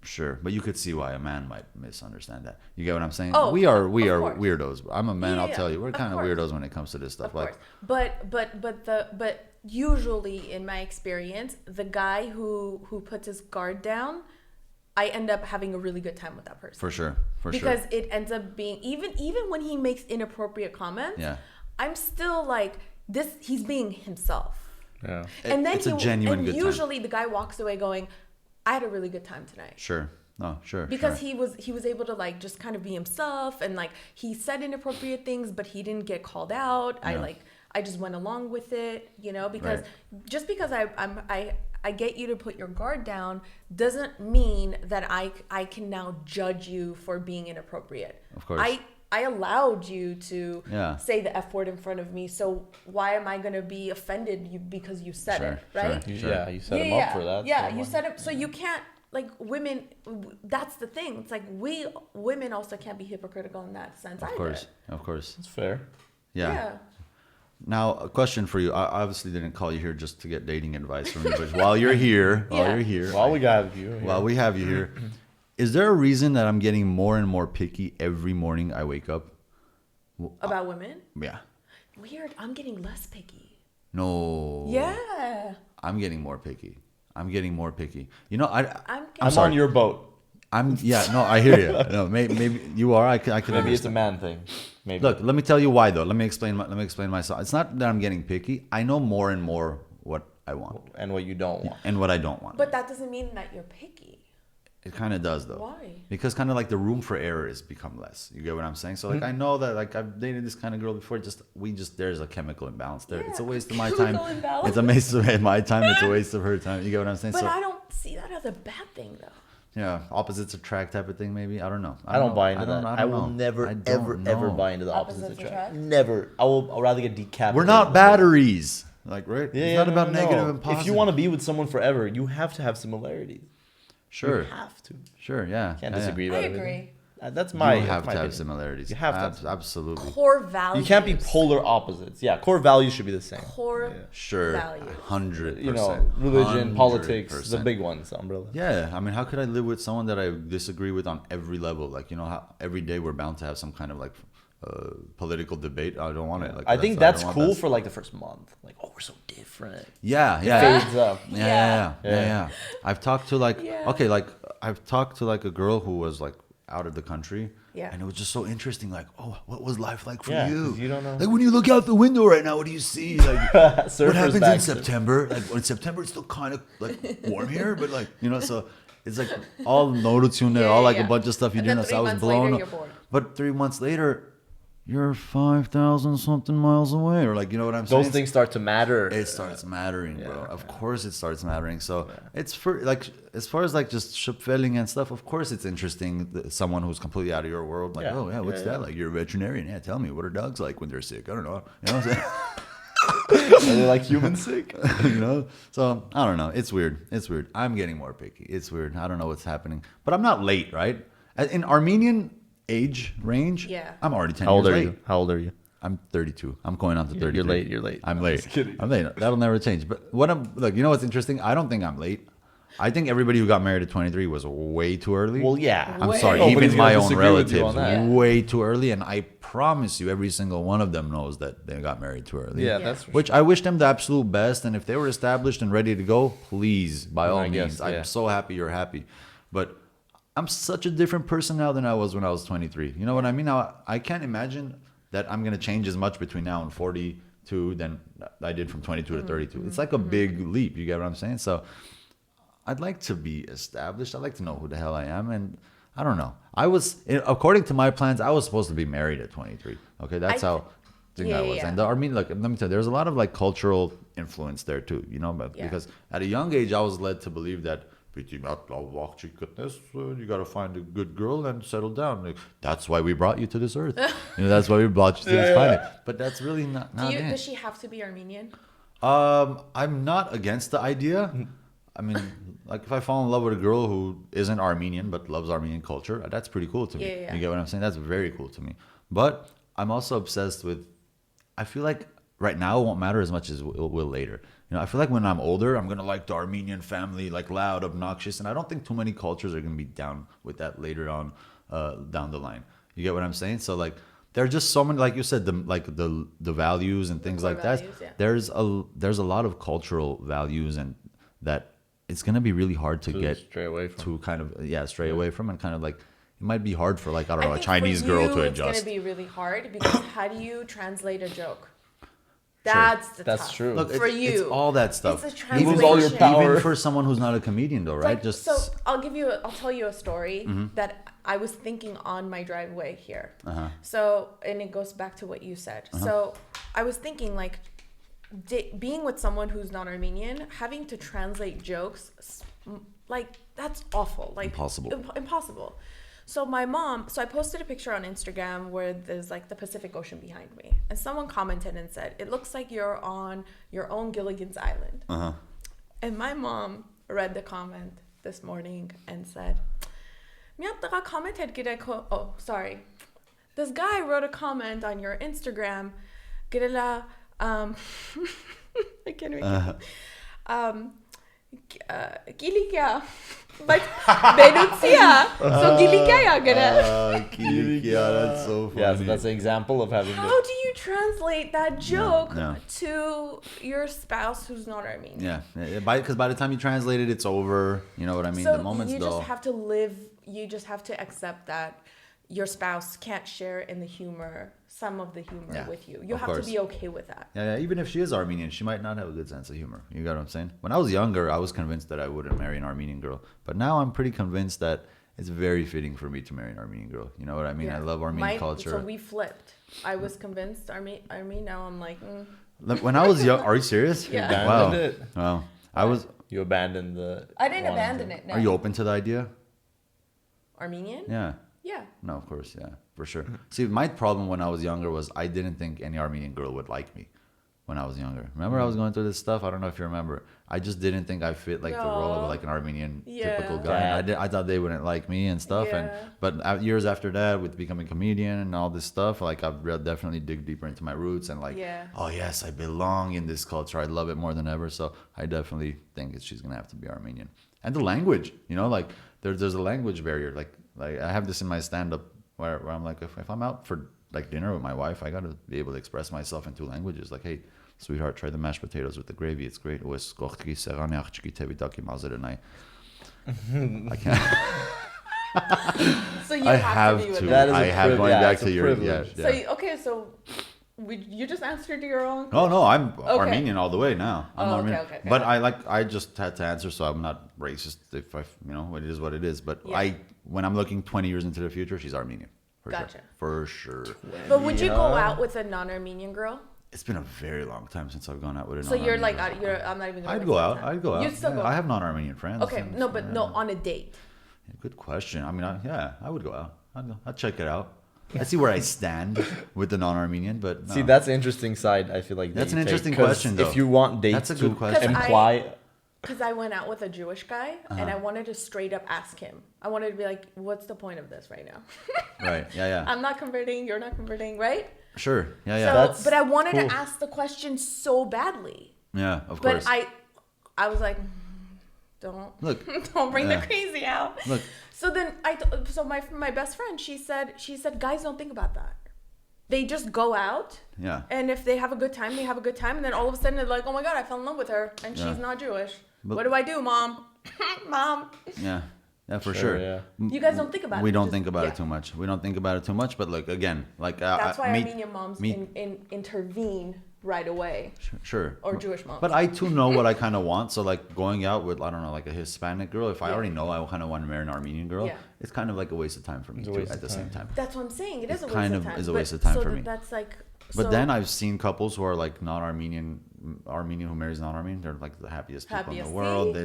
Sure, but you could see why a man might misunderstand that. You get what I'm saying? Oh, we are course. weirdos. I'm a man. Yeah, I'll tell you, we're kind of course. weirdos when it comes to this stuff. Of course. But usually in my experience, the guy who puts his guard down, I end up having a really good time with that person. For sure. Because it ends up being even when he makes inappropriate comments, I'm still like this. He's being himself. Yeah. And then it's a genuine good time. usually the guy walks away going, I had a really good time tonight. Sure. No, sure. Because he was able to like just kind of be himself, and like he said inappropriate things, but he didn't get called out. Yeah. I just went along with it, because just because I get you to put your guard down doesn't mean that I can now judge you for being inappropriate. Of course. I allowed you to say the F word in front of me, so why am I going to be offended because you said it, right? Sure. Yeah, you set him up for that. Yeah, you set up, so you can't, like, women, that's the thing. It's like we women also can't be hypocritical in that sense either. Of course. That's fair. Yeah. Now, a question for you. I obviously didn't call you here just to get dating advice from you, but while you're here, while we have you here, is there a reason that I'm getting more and more picky every morning I wake up? About women? Yeah. Weird. I'm getting less picky. No. Yeah. I'm getting more picky. I'm I'm on your boat. I hear you. No, maybe you are. I can Maybe understand. it's a man thing. Maybe. Look, let me tell you why though. Let me explain myself. It's not that I'm getting picky. I know more and more what I want and what you don't want. and what I don't want. But that doesn't mean that you're picky. It kind of does though. Why? Because kind of like the room for error has become less. You get what I'm saying? So like I know that like I've dated this kind of girl before. There's a chemical imbalance there. Yeah, it's a waste of my time. imbalance. It's a waste of my time. It's a waste of her time. You get what I'm saying? But So I don't see that as a bad thing though. yeah, opposites attract type of thing. Maybe I don't know. I don't buy into that. I will never, ever buy into the opposites Opposites attract. attract? Never. I'll rather get decapitated. We're not batteries. Like right? Yeah, it's not about negative and If positive. you want to be with someone forever, you have to have similarities. Sure. You have to. Sure. Yeah. Can't Yeah, disagree I about agree. everything. That's my. You have that's my to have opinion. similarities. You have to have absolutely. Core values. You can't be polar opposites. Yeah, core values should be the same. Core Sure. values. 100%. Religion, politics, the 100%. big ones, the umbrella. Yeah, I mean, how could I live with someone that I disagree with on every level? Like, how every day we're bound to have some kind of like political debate. I don't want it. Like, I think that's cool for like the first month. Like, oh, we're so different. Yeah. Fades up. Yeah. I've talked to like I've talked to like a girl who was like out of the country. Yeah. And it was just so interesting. Like, oh, what was life like for Yeah, you? 'cause you don't know. Like when you look out the window right now, what do you see? Like, what Surfer's happens in back. September? Like in September, it's still kind of like warm here, but like so it's like all auto-tune there, all like a bunch of stuff you And didn't then know. So I 3 was months blown later, up. you're bored. But 3 months later, you're 5,000 something miles away, or like, you know what I'm saying? Those things start to matter. It starts mattering, bro. Yeah, Of course it starts mattering. So it's for like, as far as like just schipfeling and stuff, of course it's interesting. Someone who's completely out of your world, like, oh yeah, what's that like? You're a veterinarian. Yeah, tell me, what are dogs like when they're sick? I don't know. You know what I'm saying? Are they like human sick? So I don't know. It's weird. I'm getting more picky. It's weird. I don't know what's happening, but I'm not late, right? In Armenian age range, I'm already 10 years late. How old are you? I'm 32. I'm going on to 33. You're late. I'm late. Just kidding. I'm late. That'll never change. But what I'm like, you know what's interesting? I don't think I'm late. I think everybody who got married at 23 was way too early. Well, yeah. I'm sorry. Nobody's Even gonna my own disagree with you relatives, on that. way too early. And I promise you, every single one of them knows that they got married too early. Yeah, that's for Which I wish them the absolute best. And if they were established and ready to go, please, by all means. yeah. I'm so happy you're happy. But I'm such a different person now than I was when I was 23. You know what I mean? Now, I can't imagine that I'm going to change as much between now and 42 than I did from 22 to 32. It's like a big leap. You get what I'm saying? So I'd like to be established. I'd like to know who the hell I am. And I don't know. According to my plans, I was supposed to be married at 23. Okay, that's how I was. And I mean, look, let me tell you, there's a lot of like cultural influence there too, because at a young age, I was led to believe that you got to find a good girl and settle down. Like, that's why we brought you to this earth. That's why we brought you to this planet. But that's really not it. Does she have to be Armenian? I'm not against the idea. I mean, like if I fall in love with a girl who isn't Armenian but loves Armenian culture, that's pretty cool to me. You get what I'm saying? That's very cool to me. But I'm also obsessed with, I feel like right now it won't matter as much as it will later. I feel like when I'm older, I'm going to like the Armenian family, like loud, obnoxious. And I don't think too many cultures are going to be down with that later on down the line. You get what I'm saying? So like, there are just so many, like you said, the values and things like that. There's a lot of cultural values and that it's going to be really hard to get stray away from. To kind of, stray away from, and kind of like, it might be hard for like, I don't know, a Chinese girl to adjust. It's going to be really hard because how do you translate a joke? That's the That's tough. true. Look, For it's you. all that stuff. It's a You lose translation. all your power. Even for someone who's not a comedian, though, right? Like, so I'll tell you a story that I was thinking on my driveway here. So, and it goes back to what you said. So I was thinking like being with someone who's not Armenian, having to translate jokes, like that's awful. Like impossible. So I posted a picture on Instagram where there's like the Pacific Ocean behind me. And someone commented and said, it looks like you're on your own Gilligan's Island. And my mom read the comment this morning and said, oh, sorry. This guy wrote a comment on your Instagram. I can't read Gilikia. But Benutia. So Gilikia that's so funny. Yeah, so that's an example of having. How do you translate that joke to your spouse who's not Armenian? Yeah, because by the time you translate it, it's over. You know what I mean? So The moment's you dull. just have to live. You just have to accept that your spouse can't share in the humor, some of the humor with you. You have to be okay with that. Yeah, even if she is Armenian, she might not have a good sense of humor. You got what I'm saying? When I was younger, I was convinced that I wouldn't marry an Armenian girl. But now I'm pretty convinced that it's very fitting for me to marry an Armenian girl. You know what I mean? Yeah. I love Armenian culture. So we flipped. I was convinced Armenian. Now I'm like, When I was young, are you serious? Yeah. You abandoned it. Wow. I was. You abandoned the. I didn't abandon it. No. Are you open to the idea? Armenian? Yeah. Yeah. No, of course, yeah, for sure. See, my problem when I was younger was I didn't think any Armenian girl would like me when I was younger. Remember, I was going through this stuff. I don't know if you remember. I just didn't think I fit like the role of like an Armenian typical guy. And I thought they wouldn't like me and stuff. Yeah. But years after that, with becoming a comedian and all this stuff, like I've definitely dig deeper into my roots and like, oh yes, I belong in this culture. I love it more than ever. So I definitely think she's gonna have to be Armenian. And the language, you know, like there's a language barrier. Like I have this in my stand-up where I'm like, if I'm out for like dinner with my wife, I gotta be able to express myself in two languages. Like, hey, sweetheart, try the mashed potatoes with the gravy. It's great. I can't. So you I have to be with to. that. I have going back to your So you just answered your own. No, I'm Armenian all the way now. I'm Armenian. Okay. But I just had to answer, so I'm not racist. If it is what it is. But when I'm looking 20 years into the future, she's Armenian. For sure. But would you go out with a non-Armenian girl? It's been a very long time since I've gone out with a So you're like, girl. I'm not even. I'd go out. You'd still go. I have non-Armenian friends. Okay, no, but no, on a date. Good question. I mean, I would go out. I'd check it out. I'd see where I stand with the non-Armenian, but no. See, that's an interesting side. I feel like That's an interesting question, though. If you want dates That's a good question. imply. Because I went out with a Jewish guy and I wanted to straight up ask him. I wanted to be like, what's the point of this right now? Right. Yeah. I'm not converting. You're not converting, right? Sure. Yeah. So, but I wanted to ask the question so badly. Yeah, of course. But I was like, don't bring the crazy out. Look. So then my best friend, she said, guys don't think about that. They just go out. Yeah. And if they have a good time, they have a good time. And then all of a sudden they're like, oh my God, I fell in love with her. And she's not Jewish. But what do I do, Mom? Mom. Yeah. Yeah, for sure. Yeah. You guys don't think about it. We don't think about it too much. We don't think about it too much. But look, again, like that's why Armenian moms intervene right away. Sure. Or Jewish moms. But I too know what I kind of want. So like going out with, I don't know, like a Hispanic girl, if I already know I kind of want to marry an Armenian girl, it's kind of like a waste of time for me too at the same time. That's what I'm saying. It is a waste of time. Kind of is a waste of time for me. That's like. But then I've seen couples who are like not Armenian who marries non-Armenian. They're like the happiest people in the world.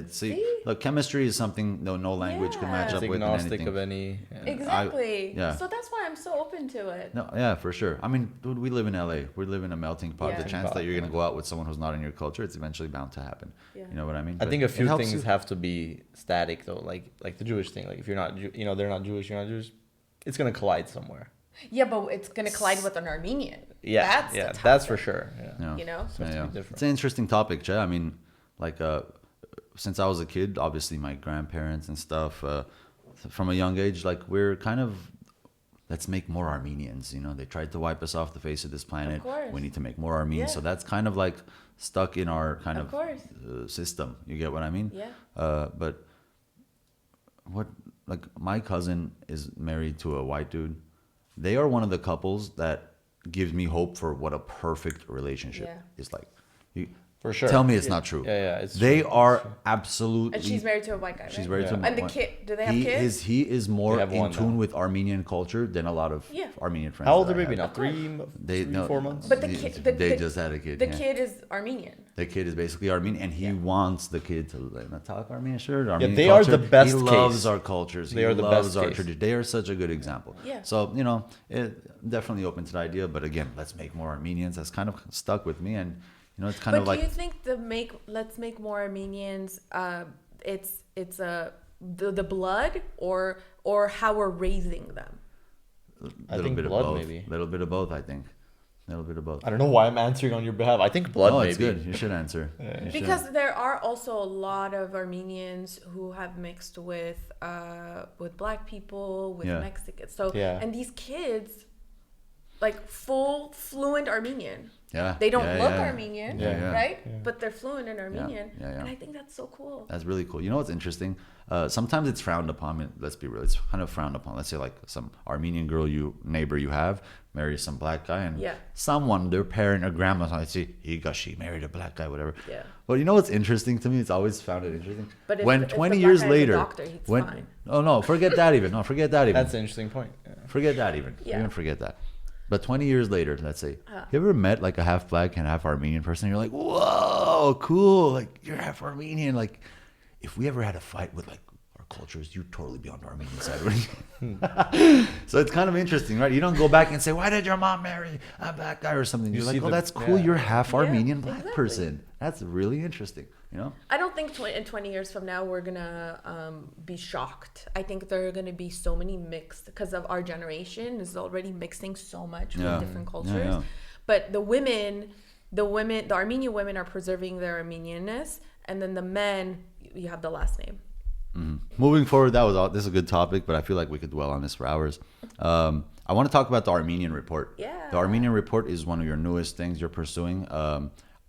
Look, chemistry is something no language can match up with agnostic anything. of any. Exactly. So that's why I'm so open to it. No, yeah, for sure. I mean, dude, we live in LA. We live in a melting pot. The chance that you're gonna go out with someone who's not in your culture, it's eventually bound to happen. You know what I mean? I think a few things have to be static though, like the Jewish thing. Like if you're not, they're not Jewish, you're not Jewish. It's gonna collide somewhere. Yeah, but it's gonna collide with an Armenian. Yeah, that's for sure. Yeah. You know, So it's an interesting topic, Che. I mean, like since I was a kid, obviously my grandparents and stuff, from a young age, like we're kind of, let's make more Armenians. You know, they tried to wipe us off the face of this planet. Of course. We need to make more Armenians. So that's kind of like stuck in our kind of system. You get what I mean? Yeah. But my cousin is married to a white dude. They are one of the couples that gives me hope for what a perfect relationship is like. For sure. Tell me it's not true. Yeah, it's they true. are absolutely. And she's married to a white guy. She's right? married to a And the white- kid, do they have kids? He is more They have in one tune now. with Armenian culture than a lot of Armenian friends. How old that are I baby have. now? Three, 4 months? But the They- kid, they just had a kid. The yeah. kid is Armenian. The kid is basically Armenian, and he wants the kid to talk Armenian. Sure, Armenian they culture. are the best He loves case. our cultures. They He are the loves best our case. tradition. They are such a good example. Yeah. So it definitely open to the idea, but again, let's make more Armenians. That's kind of stuck with me, and it's kind But of do like. you think let's make more Armenians? It's the blood or how we're raising them. I think bit blood, of both. maybe. A little bit of both, I think. A little bit of both. I don't know why I'm answering on your behalf. I think blood, Oh, maybe. it's good. You should answer. You should. Because there are also a lot of Armenians who have mixed with black people, with Yeah. Mexicans. So Yeah. and these kids, like full fluent Armenian. Yeah. They don't yeah, look yeah. Armenian, Yeah, yeah. right? But they're fluent in Armenian, yeah. and I think that's so cool. That's really cool. You know what's interesting? Sometimes it's frowned upon. Let's be real. It's kind of frowned upon. Let's say like some Armenian neighbor you have marries some black guy, and someone, their parent or grandma, might say, she married a black guy, whatever. Yeah. But you know what's interesting to me? It's always found it interesting. But when if 20 the years black guy is a later, doctor, he's fine. Oh no, forget that even. No, forget that even. That's an interesting point. Yeah. Forget that even. Yeah. Even forget that. But 20 years later, let's say, you ever met like a half black and half Armenian person? You're like, whoa, cool. Like, you're half Armenian. Like, if we ever had a fight with like our cultures, you'd totally be on the Armenian side. So it's kind of interesting, right? You don't go back and say, why did your mom marry a black guy or something? You're You like, see oh, the- that's cool. yeah. You're half Armenian black exactly. person. That's really interesting, you know? I don't think in 20 years from now we're gonna be shocked. I think there are gonna be so many mixed because of our generation is already mixing so much with different cultures. yeah. But the Armenian women are preserving their Armenianness, and then the men, you have the last name. Moving forward, this is a good topic, but I feel like we could dwell on this for hours. I want to talk about the Armenian Report. Yeah. The Armenian Report is one of your newest things you're pursuing.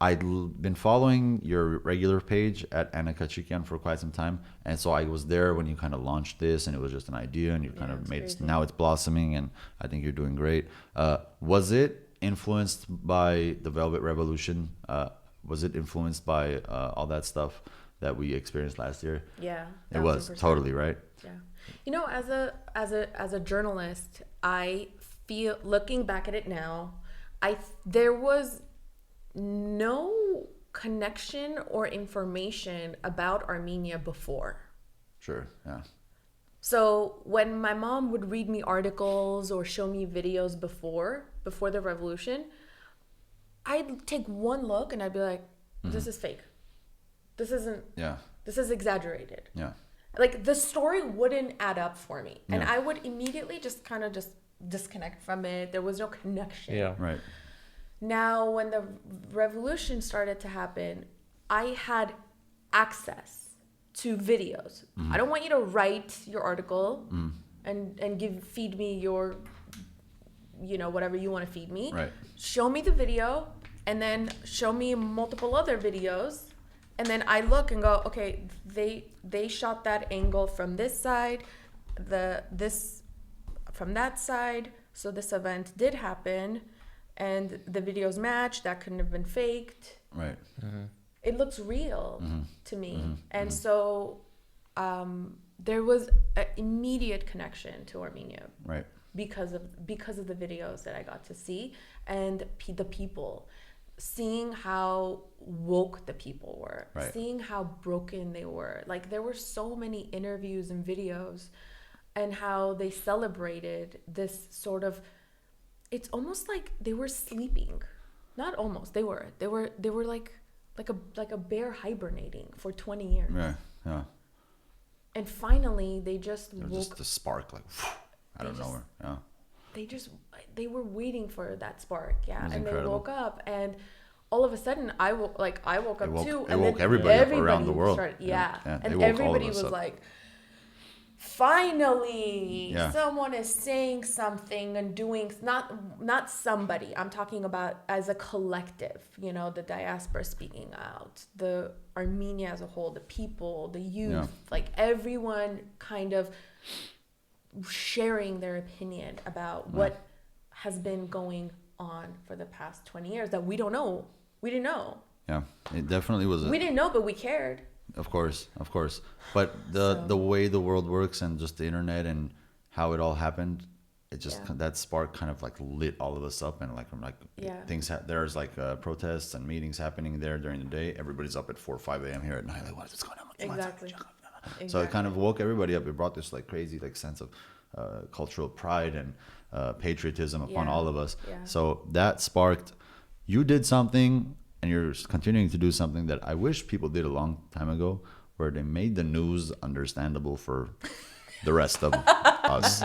I'd been following your regular page at Anna Kachikyan for quite some time, and so I was there when you kind of launched this, and it was just an idea, and you kind of made it. Now it's blossoming, and I think you're doing great. Was it influenced by the Velvet Revolution? Was it influenced by all that stuff that we experienced last year? Yeah, It was 1000%. totally right. Yeah, you know, as a journalist, I feel looking back at it now, there was no connection or information about Armenia before. Sure. Yeah. So when my mom would read me articles or show me videos before the revolution, I'd take one look and I'd be like, this is fake. This isn't. Yeah. This is exaggerated. Yeah. Like the story wouldn't add up for me, and Yeah. I would immediately just kind of just disconnect from it. There was no connection. Yeah. Right. Now, when the revolution started to happen, I had access to videos. I don't want you to write your article and feed me your, whatever you want to feed me. Right. Show me the video, and then show me multiple other videos, and then I look and go, okay, they shot that angle from this side, this from that side, so this event did happen. And the videos match. That couldn't have been faked. Right. It looks real to me. And so there was an immediate connection to Armenia Right. because of the videos that I got to see and the people, seeing how woke the people were, Right. seeing how broken they were. Like there were so many interviews and videos, and how they celebrated this sort of. It's almost like they were sleeping. Not almost. They were like a bear hibernating for 20 years. Yeah. Yeah. And finally they just It was just a spark, like out of nowhere. Yeah. They were waiting for that spark. Yeah. was And incredible. they woke up, and all of a sudden I woke up too. It And woke then everybody up around the world. started- Yeah. yeah. They And woke all of everybody us was up. like, finally Yeah. someone is saying something and doing not somebody. I'm talking about as a collective, the diaspora speaking out, the Armenia as a whole, the people, the youth, like everyone kind of sharing their opinion about what has been going on for the past 20 years that we don't know. We didn't know. Yeah, it definitely was. We didn't know, but we cared. Of course. But the way the world works and just the internet and how it all happened, it just that spark kind of like lit all of us up, and like things. There's like protests and meetings happening there during the day. Everybody's up at 4 or 5 a.m. here at night. Like, what's going on? Exactly. So it kind of woke everybody up. It brought this like crazy like sense of cultural pride and patriotism upon all of us. Yeah. So that sparked. You did something, and you're continuing to do something that I wish people did a long time ago, where they made the news understandable for the rest of us.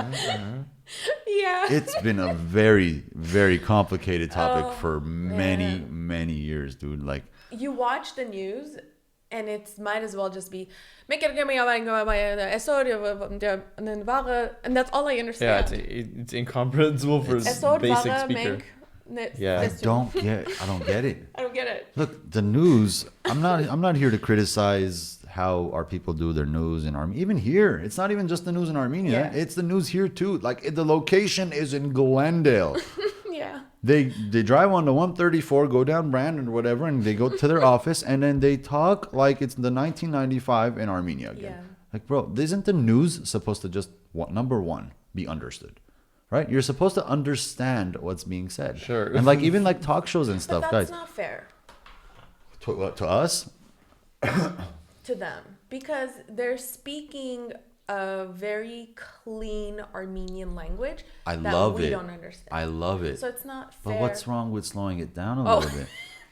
Yeah. It's been a very, very complicated topic for many years, dude. Like, you watch the news and it might as well just be and that's all I understand. Yeah, it's incomprehensible for a basic speaker. Yeah, I don't get it. I don't get it. Look, the news. I'm not here to criticize how our people do their news in Armenia. Even here, it's not even just the news in Armenia. Yeah. It's the news here too. Like the location is in Glendale. Yeah. They drive on the 134, go down Brandon or whatever, and they go to their office, and then they talk like it's the 1995 in Armenia again. Yeah. Like, bro, isn't the news supposed to just number one be understood? Right? You're supposed to understand what's being said. Sure. And like even like talk shows and stuff, But guys. that's not fair To us? to them because they're speaking a very clean Armenian language I that love we it. don't understand. I love it. So it's not fair. But what's wrong with slowing it down a little bit?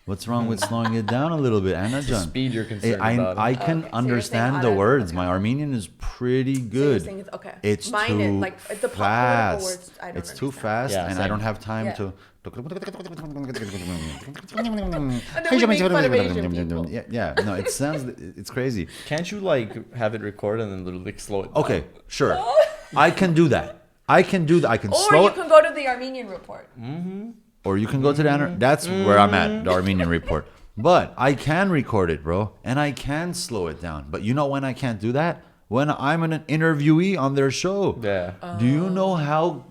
What's wrong with slowing it down a little bit, Anna the John? speed you're concerned I about. can Okay, so you're understand saying the Arab- words. okay. My Armenian is pretty So you're good. saying okay. It's Mine too is like the popular fast. words I don't It's too understand. fast, Yeah, and I same. don't have time Yeah. to. And then we make fun of Asian people. Yeah, no, it sounds. It's crazy. Can't you like have it record and then literally slow it down? Okay, sure. I can do that. I can Or slow you it. can go to the Armenian Report. Or you can go to the that's where I'm at, the Armenian Report. But I can record it, bro, and I can slow it down. But you know when I can't do that? When I'm an interviewee on their show. Yeah. Do you know how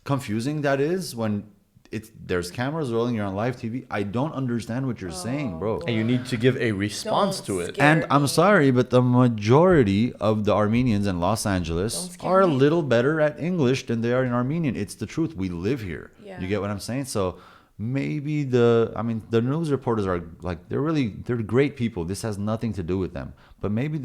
confusing that is when there's cameras rolling, you're on live TV? I don't understand what you're saying, bro. And you need to give a response Don't to it. scare And I'm me. sorry, but the majority of the Armenians in Los Angeles Don't scare are a me. little better at English than they are in Armenian. It's the truth. We live here. Yeah. You get what I'm saying? So maybe the news reporters are like, they're great people. This has nothing to do with them. But maybe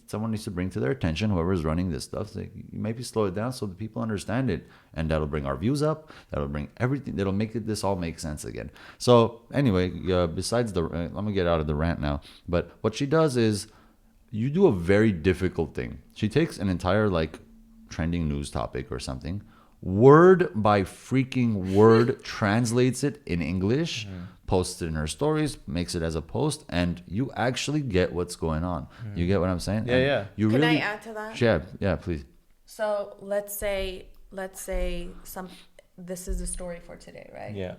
someone needs to bring to their attention, whoever's running this stuff, say, maybe slow it down so the people understand it. And that'll bring our views up. That'll bring everything. That'll make this all make sense again. So anyway, besides let me get out of the rant now. But what she does is, you do a very difficult thing. She takes an entire like trending news topic or something, word by freaking word, translates it in English, posts it in her stories, makes it as a post, and you actually get what's going on. You get what I'm saying? Yeah, And yeah. You Can really, I add to that? Yeah, please. So let's say this is the story for today, right? Yeah.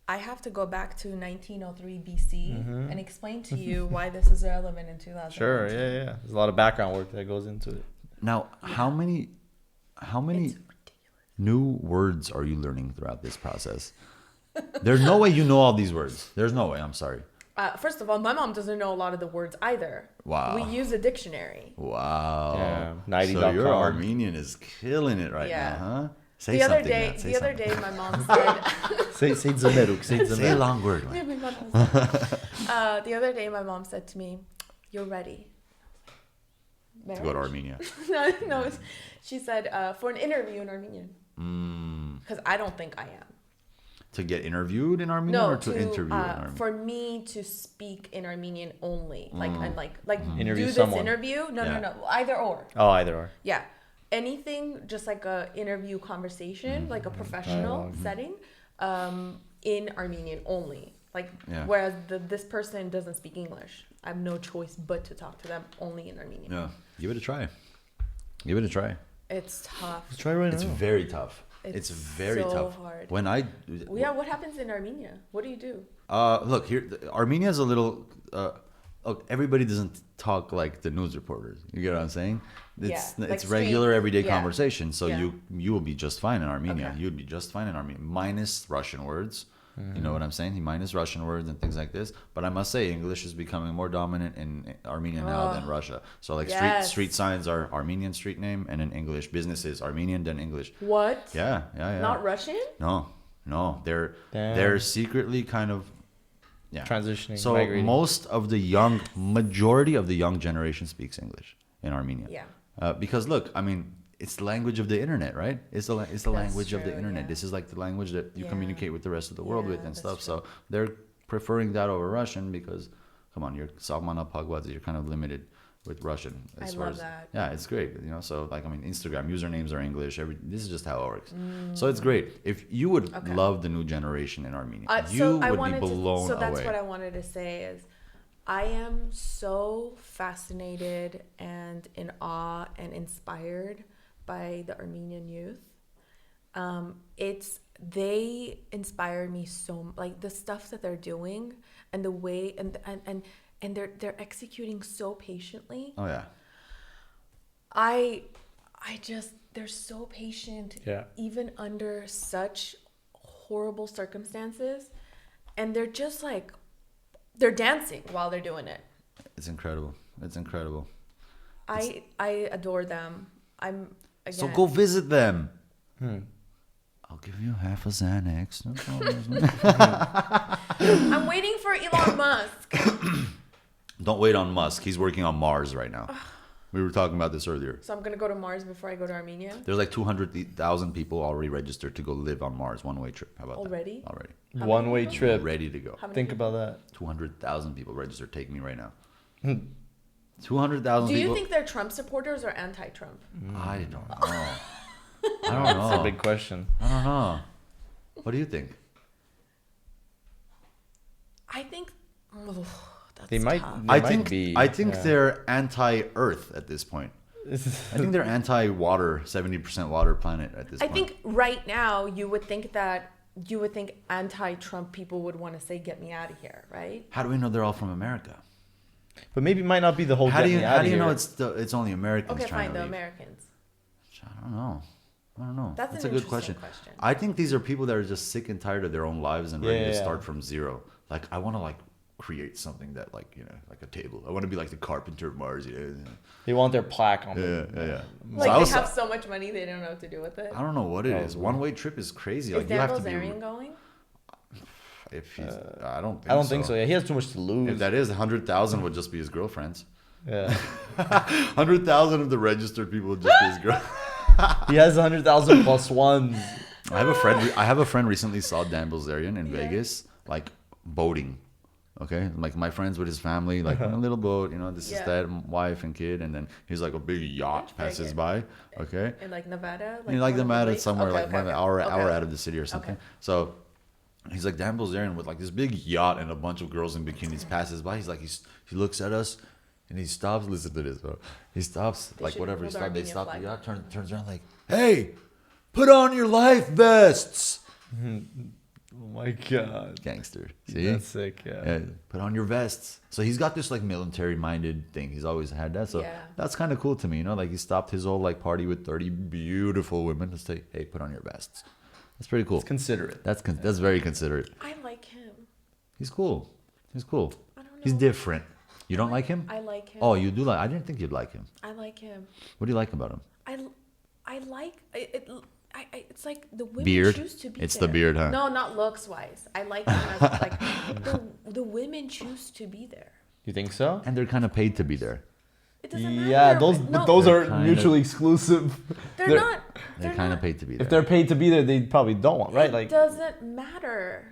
I have to go back to 1903 BC and explain to you why this is relevant in 2000. Sure. Yeah. There's a lot of background work that goes into it. Now, how many new words are you learning throughout this process? There's no way you know all these words. There's no way. I'm sorry. First of all, my mom doesn't know a lot of the words either. Wow. We use a dictionary. Wow. Yeah, 90.com. So your Armenian is killing it right Yeah. now, huh? Say The other something. day, Matt. Say the other something. day, my mom said. Say Zameruk. Say a long word. Man. The other day, my mom said to me, "You're ready." To go to Armenia. no, she said for an interview in Armenian. Because I don't think I am. To get interviewed in Armenian or to interview in Armenian? For me to speak in Armenian only, like and like Interview do this someone. interview. No, Yeah. no, either or. Oh, either or. Yeah, anything just like a interview conversation, like a professional setting, in Armenian only. Like whereas this person doesn't speak English, I have no choice but to talk to them only in Armenian. Yeah. Give it a try. Give it a try. It's tough. Let's try right It's now. very tough. It's very so tough. hard. When I Yeah, what happens in Armenia? What do you do? look here, Armenia is a little oh, everybody doesn't talk like the news reporters. You get what I'm saying? It's Yeah, like it's regular everyday yeah. conversation. So Yeah. you will be just fine in Armenia. Okay. You'd be just fine in Armenia, minus Russian words. You know what I'm saying? Minus Russian words and things like this. But I must say, English is becoming more dominant in Armenia now than Russia. So like Yes. street signs are Armenian street name, and in English businesses Armenian then English. What? Yeah. Not Russian? No, they're Damn. secretly kind of Transitioning, So migrating. majority of the young generation speaks English in Armenia. Yeah. Because look, I mean, it's the language of the internet, right? It's the language of the true, internet. yeah. This is like the language that you Yeah. communicate with the rest of the world Yeah, with and that's stuff. true. So they're preferring that over Russian because, come on, you're Salmana Pagwadze, you're kind of limited with Russian as I far love as that. yeah, it's great. So like I mean, Instagram usernames are English. This is just how it works. So it's great. If you would Okay. love the new generation in Armenia, you So I would be wanted blown So that's away. what I wanted to say is, I am so fascinated and in awe and inspired by the Armenian youth. They inspire me so, like the stuff that they're doing and the way and they're executing so patiently. Oh yeah. I just, they're so patient, Yeah. even under such horrible circumstances, and they're just like, they're dancing while they're doing it. It's incredible. It's incredible. I adore them. I'm again. So go visit them. I'll give you half a Xanax. No problem. I'm waiting for Elon Musk. Don't wait on Musk. He's working on Mars right now. We were talking about this earlier. So I'm gonna go to Mars before I go to Armenia. There's like 200,000 people already registered to go live on Mars. One-way trip. How about Already? that? Already. One-way trip. Ready to go. How many Think people? about that. 200,000 people registered. Take me right now. 200,000 Do people. you think they're Trump supporters or anti-Trump? I don't know. I don't That's know. a big question. I don't know. What do you think? I think that's They might. tough. They I might think be, I think yeah. they're anti-Earth at this point. I think they're anti-water, 70% water planet at this I point. think right now you would think anti-Trump people would want to say, "Get me out of here," right? How do we know they're all from America? But maybe it might not be the whole. How do you know here. it's only Americans Okay, trying fine, to the leave? Americans. I don't know. That's a an good interesting question. question. I think these are people that are just sick and tired of their own lives and ready to Yeah. start from zero. Like I want to like create something that like like a table. I want to be like the carpenter of Mars. They want their plaque on Yeah. them. Like So they have so much money, they don't know what to do with it. I don't know what it is. Probably. One-way trip is crazy. Is Like you Dan have to be. Bilzerian going? If he's, I don't Think so. Yeah, he has too much to lose. If that is 100,000 would just be his girlfriends. Yeah. 100,000 of the registered people would just be his girl. He has 100,000 plus ones. I have a friend recently saw Dan Bilzerian in Vegas, like boating. Okay, like my friends with his family, like on a little boat. This is Yeah. that wife and kid, and then he's like a big yacht passes Vegas. by. Okay, In like Nevada? like one of the Nevada, lakes? somewhere Okay, like okay, an hour okay. out of the city or something. Okay. So he's like Dan Bilzerian with like this big yacht and a bunch of girls in bikinis passes by. He's like he looks at us and he stops. Listen to this, bro. He stops They like should whatever. hold They Armenian stop the flag. yacht. Turns around like, hey, put on your life vests. Oh my god. Gangster. See? That's sick. Yeah. Yeah, put on your vests. So he's got this like military minded thing. He's always had that. So Yeah. that's kind of cool to me. Like he stopped his whole like party with 30 beautiful women to say, hey, put on your vests. That's pretty cool. It's considerate. That's very considerate. I like him. He's cool. He's cool. I don't know. He's different. You don't like him? I like him. Oh, you do like. I didn't think you'd like him. I like him. What do you like about him? I like it. It's like the women Beard? choose to be It's there. the beard, huh? No, not looks wise. I like him as like the women choose to be there. You think so? And they're kind of paid to be there. It doesn't matter. Yeah, those No, those They're are kinda- mutually exclusive. They're not. They're kind of paid to be there. If they're paid to be there, they probably don't want, right? It Like, doesn't matter.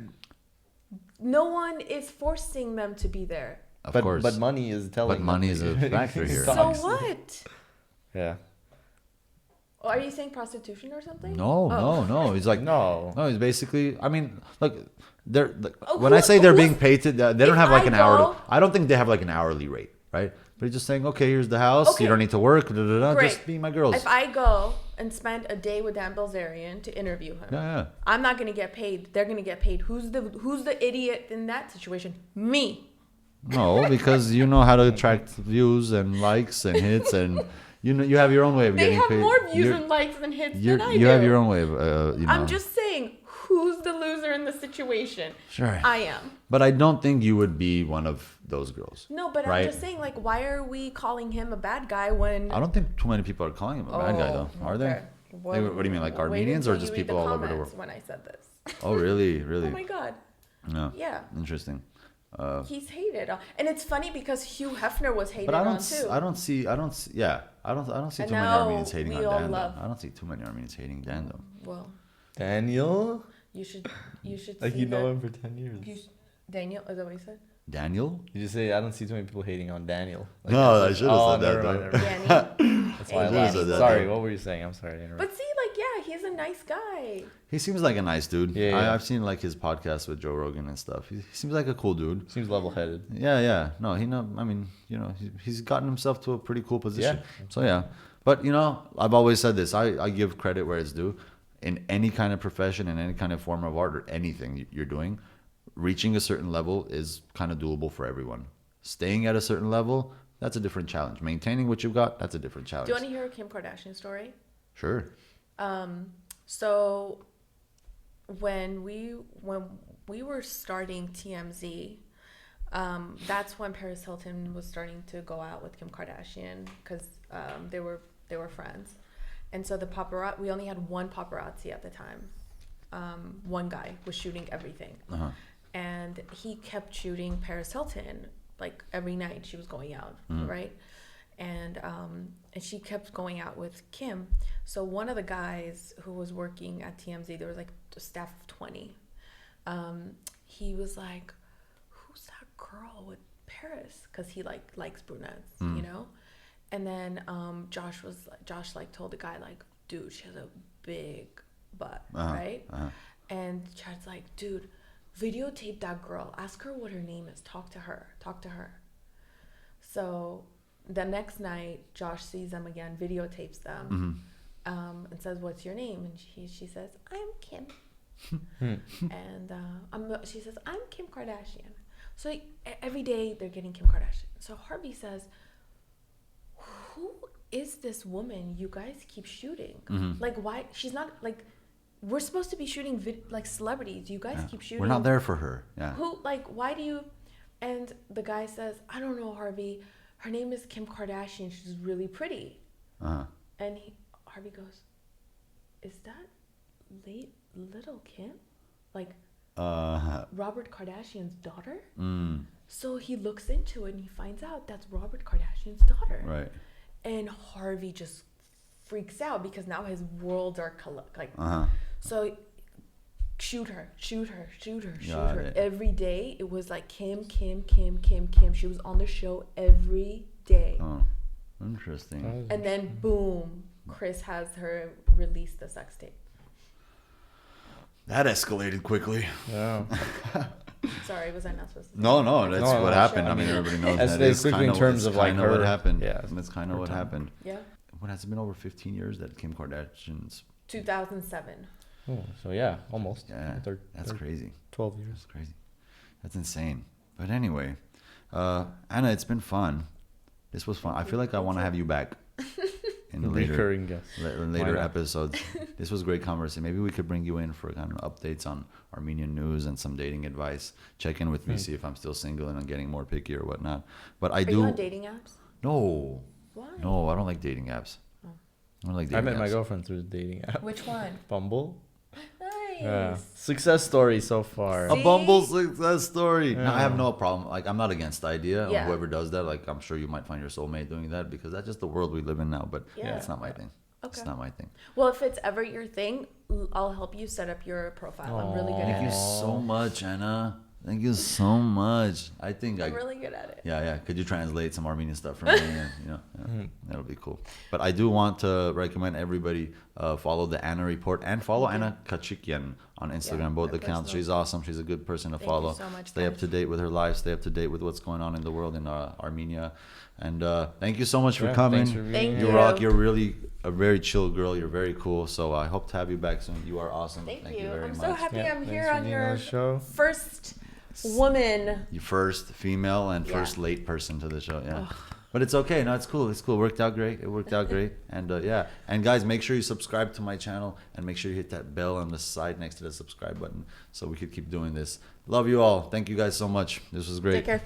No one is forcing them to be there. of but course. but money is telling. But money is a factor here. So Sucks. what? Yeah. Oh, are you saying prostitution or something? No, Oh. no. He's like No. No, he's basically. I mean, look, they're like, Oh, when I who- say they're who's- being paid to, they don't if have like I an hourly. go- I don't think they have like an hourly rate, right? But he's just saying, okay, here's the house. Okay. You don't need to work. Great. Just be my girls. If I go and spend a day with Dan Bilzerian to interview him, Yeah. I'm not gonna get paid. They're gonna get paid. Who's the idiot in that situation? Me. No, because you know how to attract views and likes and hits, and you have your own way of They getting have paid. more views and likes than hits than I do. You have your own way of, I'm just saying, who's the loser in the situation? Sure. I am. But I don't think you would be one of those girls. No, but right? I'm just saying, like, why are we calling him a bad guy when... I don't think too many people are calling him a bad guy, though. Are they? Well, What do you mean, like wait Armenians or until just you read people all over the comments world? when I said this. Oh, really? Really? Oh, my God. No. Yeah. Interesting. He's hated on. And it's funny because Hugh Hefner was hated But on, too. I don't see too And many now Armenians hating we on all Dan. love- Though. I don't see too many Armenians hating Dan, though. Well, Daniel? you should Like, see you know the- him for 10 years. Daniel, is that what you said? Daniel? You just say, I don't see too many people hating on Daniel. Like, No, that's I should have said that, never mind, though. never mind. Danny. That's why I Hey, laughed. Danny. Sorry, what were you saying? I'm sorry to interrupt. But see, like, yeah, he's a nice guy. He seems like a nice dude. Yeah, yeah. I've seen like his podcast with Joe Rogan and stuff. He seems like a cool dude. Seems level-headed. Yeah. No, I mean, he's gotten himself to a pretty cool position. Yeah. So yeah, but I've always said this. I give credit where it's due. In any kind of profession, in any kind of form of art or anything you're doing, reaching a certain level is kind of doable for everyone. Staying at a certain level, that's a different challenge. Maintaining what you've got, that's a different challenge. Do you want to hear a Kim Kardashian story? Sure. So when we were starting TMZ, that's when Paris Hilton was starting to go out with Kim Kardashian because they were friends, and so the paparazzi, we only had one paparazzi at the time. One guy was shooting everything, and he kept shooting Paris Hilton like every night she was going out, right? And she kept going out with Kim. So one of the guys who was working at TMZ, there was like a staff of 20. He was like, "Who's that girl with Paris?" Because he likes brunettes, And then Josh told the guy like, "Dude, she has a big butt, right?" And Chad's like, "Dude, videotape that girl. Ask her what her name is. Talk to her. So the next night, Josh sees them again, videotapes them, and says, "What's your name?" And she says, "I'm Kim." And she says, "I'm Kim Kardashian." So every day they're getting Kim Kardashian. So Harvey says, "Who is this woman you guys keep shooting? Like, why? She's not like, we're supposed to be shooting like celebrities. You guys keep shooting. We're not there for her. Yeah. Who, like, why do you?" And the guy says, "I don't know, Harvey. Her name is Kim Kardashian. She's really pretty." And Harvey goes, "Is that little Kim? Like, Robert Kardashian's daughter?" So he looks into it and he finds out that's Robert Kardashian's daughter. Right. And Harvey just freaks out because now his worlds are so shoot her. Every day it was like Kim. She was on the show every day. Oh, interesting. And then boom, Chris has her release the sex tape. That escalated quickly. Yeah. Sorry, was I not supposed to? No, that's No, what no, happened. sure. I mean, everybody knows As that they is quickly kind in terms of like what her- happened. yeah, That's kind of what happened. Yeah. What has it been over 15 years that Kim Kardashian's? 2007. Oh, so yeah, almost. Yeah, that's crazy. 12 years. That's crazy. That's insane. But anyway, Anna, it's been fun. This was fun. I feel like I want to have you back in the Recurring guest. later episodes. This was great conversation. Maybe we could bring you in for kind of updates on Armenian news and some dating advice. Check in with me, see if I'm still single and I'm getting more picky or whatnot. But Are you on dating apps? No. Why? No, I don't like dating apps. I don't like dating I met apps. my girlfriend through the dating app. Which one? Bumble. Nice. Yeah. Success story so far. A See? Bumble success story. No, I Yeah. have no problem. Like, I'm not against the idea Yeah. of whoever does that. Like, I'm sure you might find your soulmate doing that because that's just the world we live in now. But Yeah. it's not my thing. Okay. It's not my thing. Well, if it's ever your thing, I'll help you set up your profile. I'm really good Thank at you it. so much, Anna. Thank you so much. I think I'm really good at it. Yeah. Could you translate some Armenian stuff for me? That'll be cool. But I do want to recommend everybody follow the Anna Report and follow Anna Kachikyan on Instagram, Yeah, both my accounts. personal. She's awesome. She's a good person to Thank you follow. so much, Stay up guys. to date with her life. Stay up to date with what's going on in the world in Armenia. And thank you so much for Yeah, coming. thanks for being Thank here. You you. rock. You're really a very chill girl. You're very cool. So I hope to have you back soon. You are awesome. Thank you. very I'm much. so happy Yeah, I'm thanks here for on being your the show. first woman. You first female and first late person to the show. Yeah. But it's okay. No, it's cool. It's cool. It worked out great. And yeah. And guys, make sure you subscribe to my channel and make sure you hit that bell on the side next to the subscribe button so we could keep doing this. Love you all. Thank you guys so much. This was great. Take care.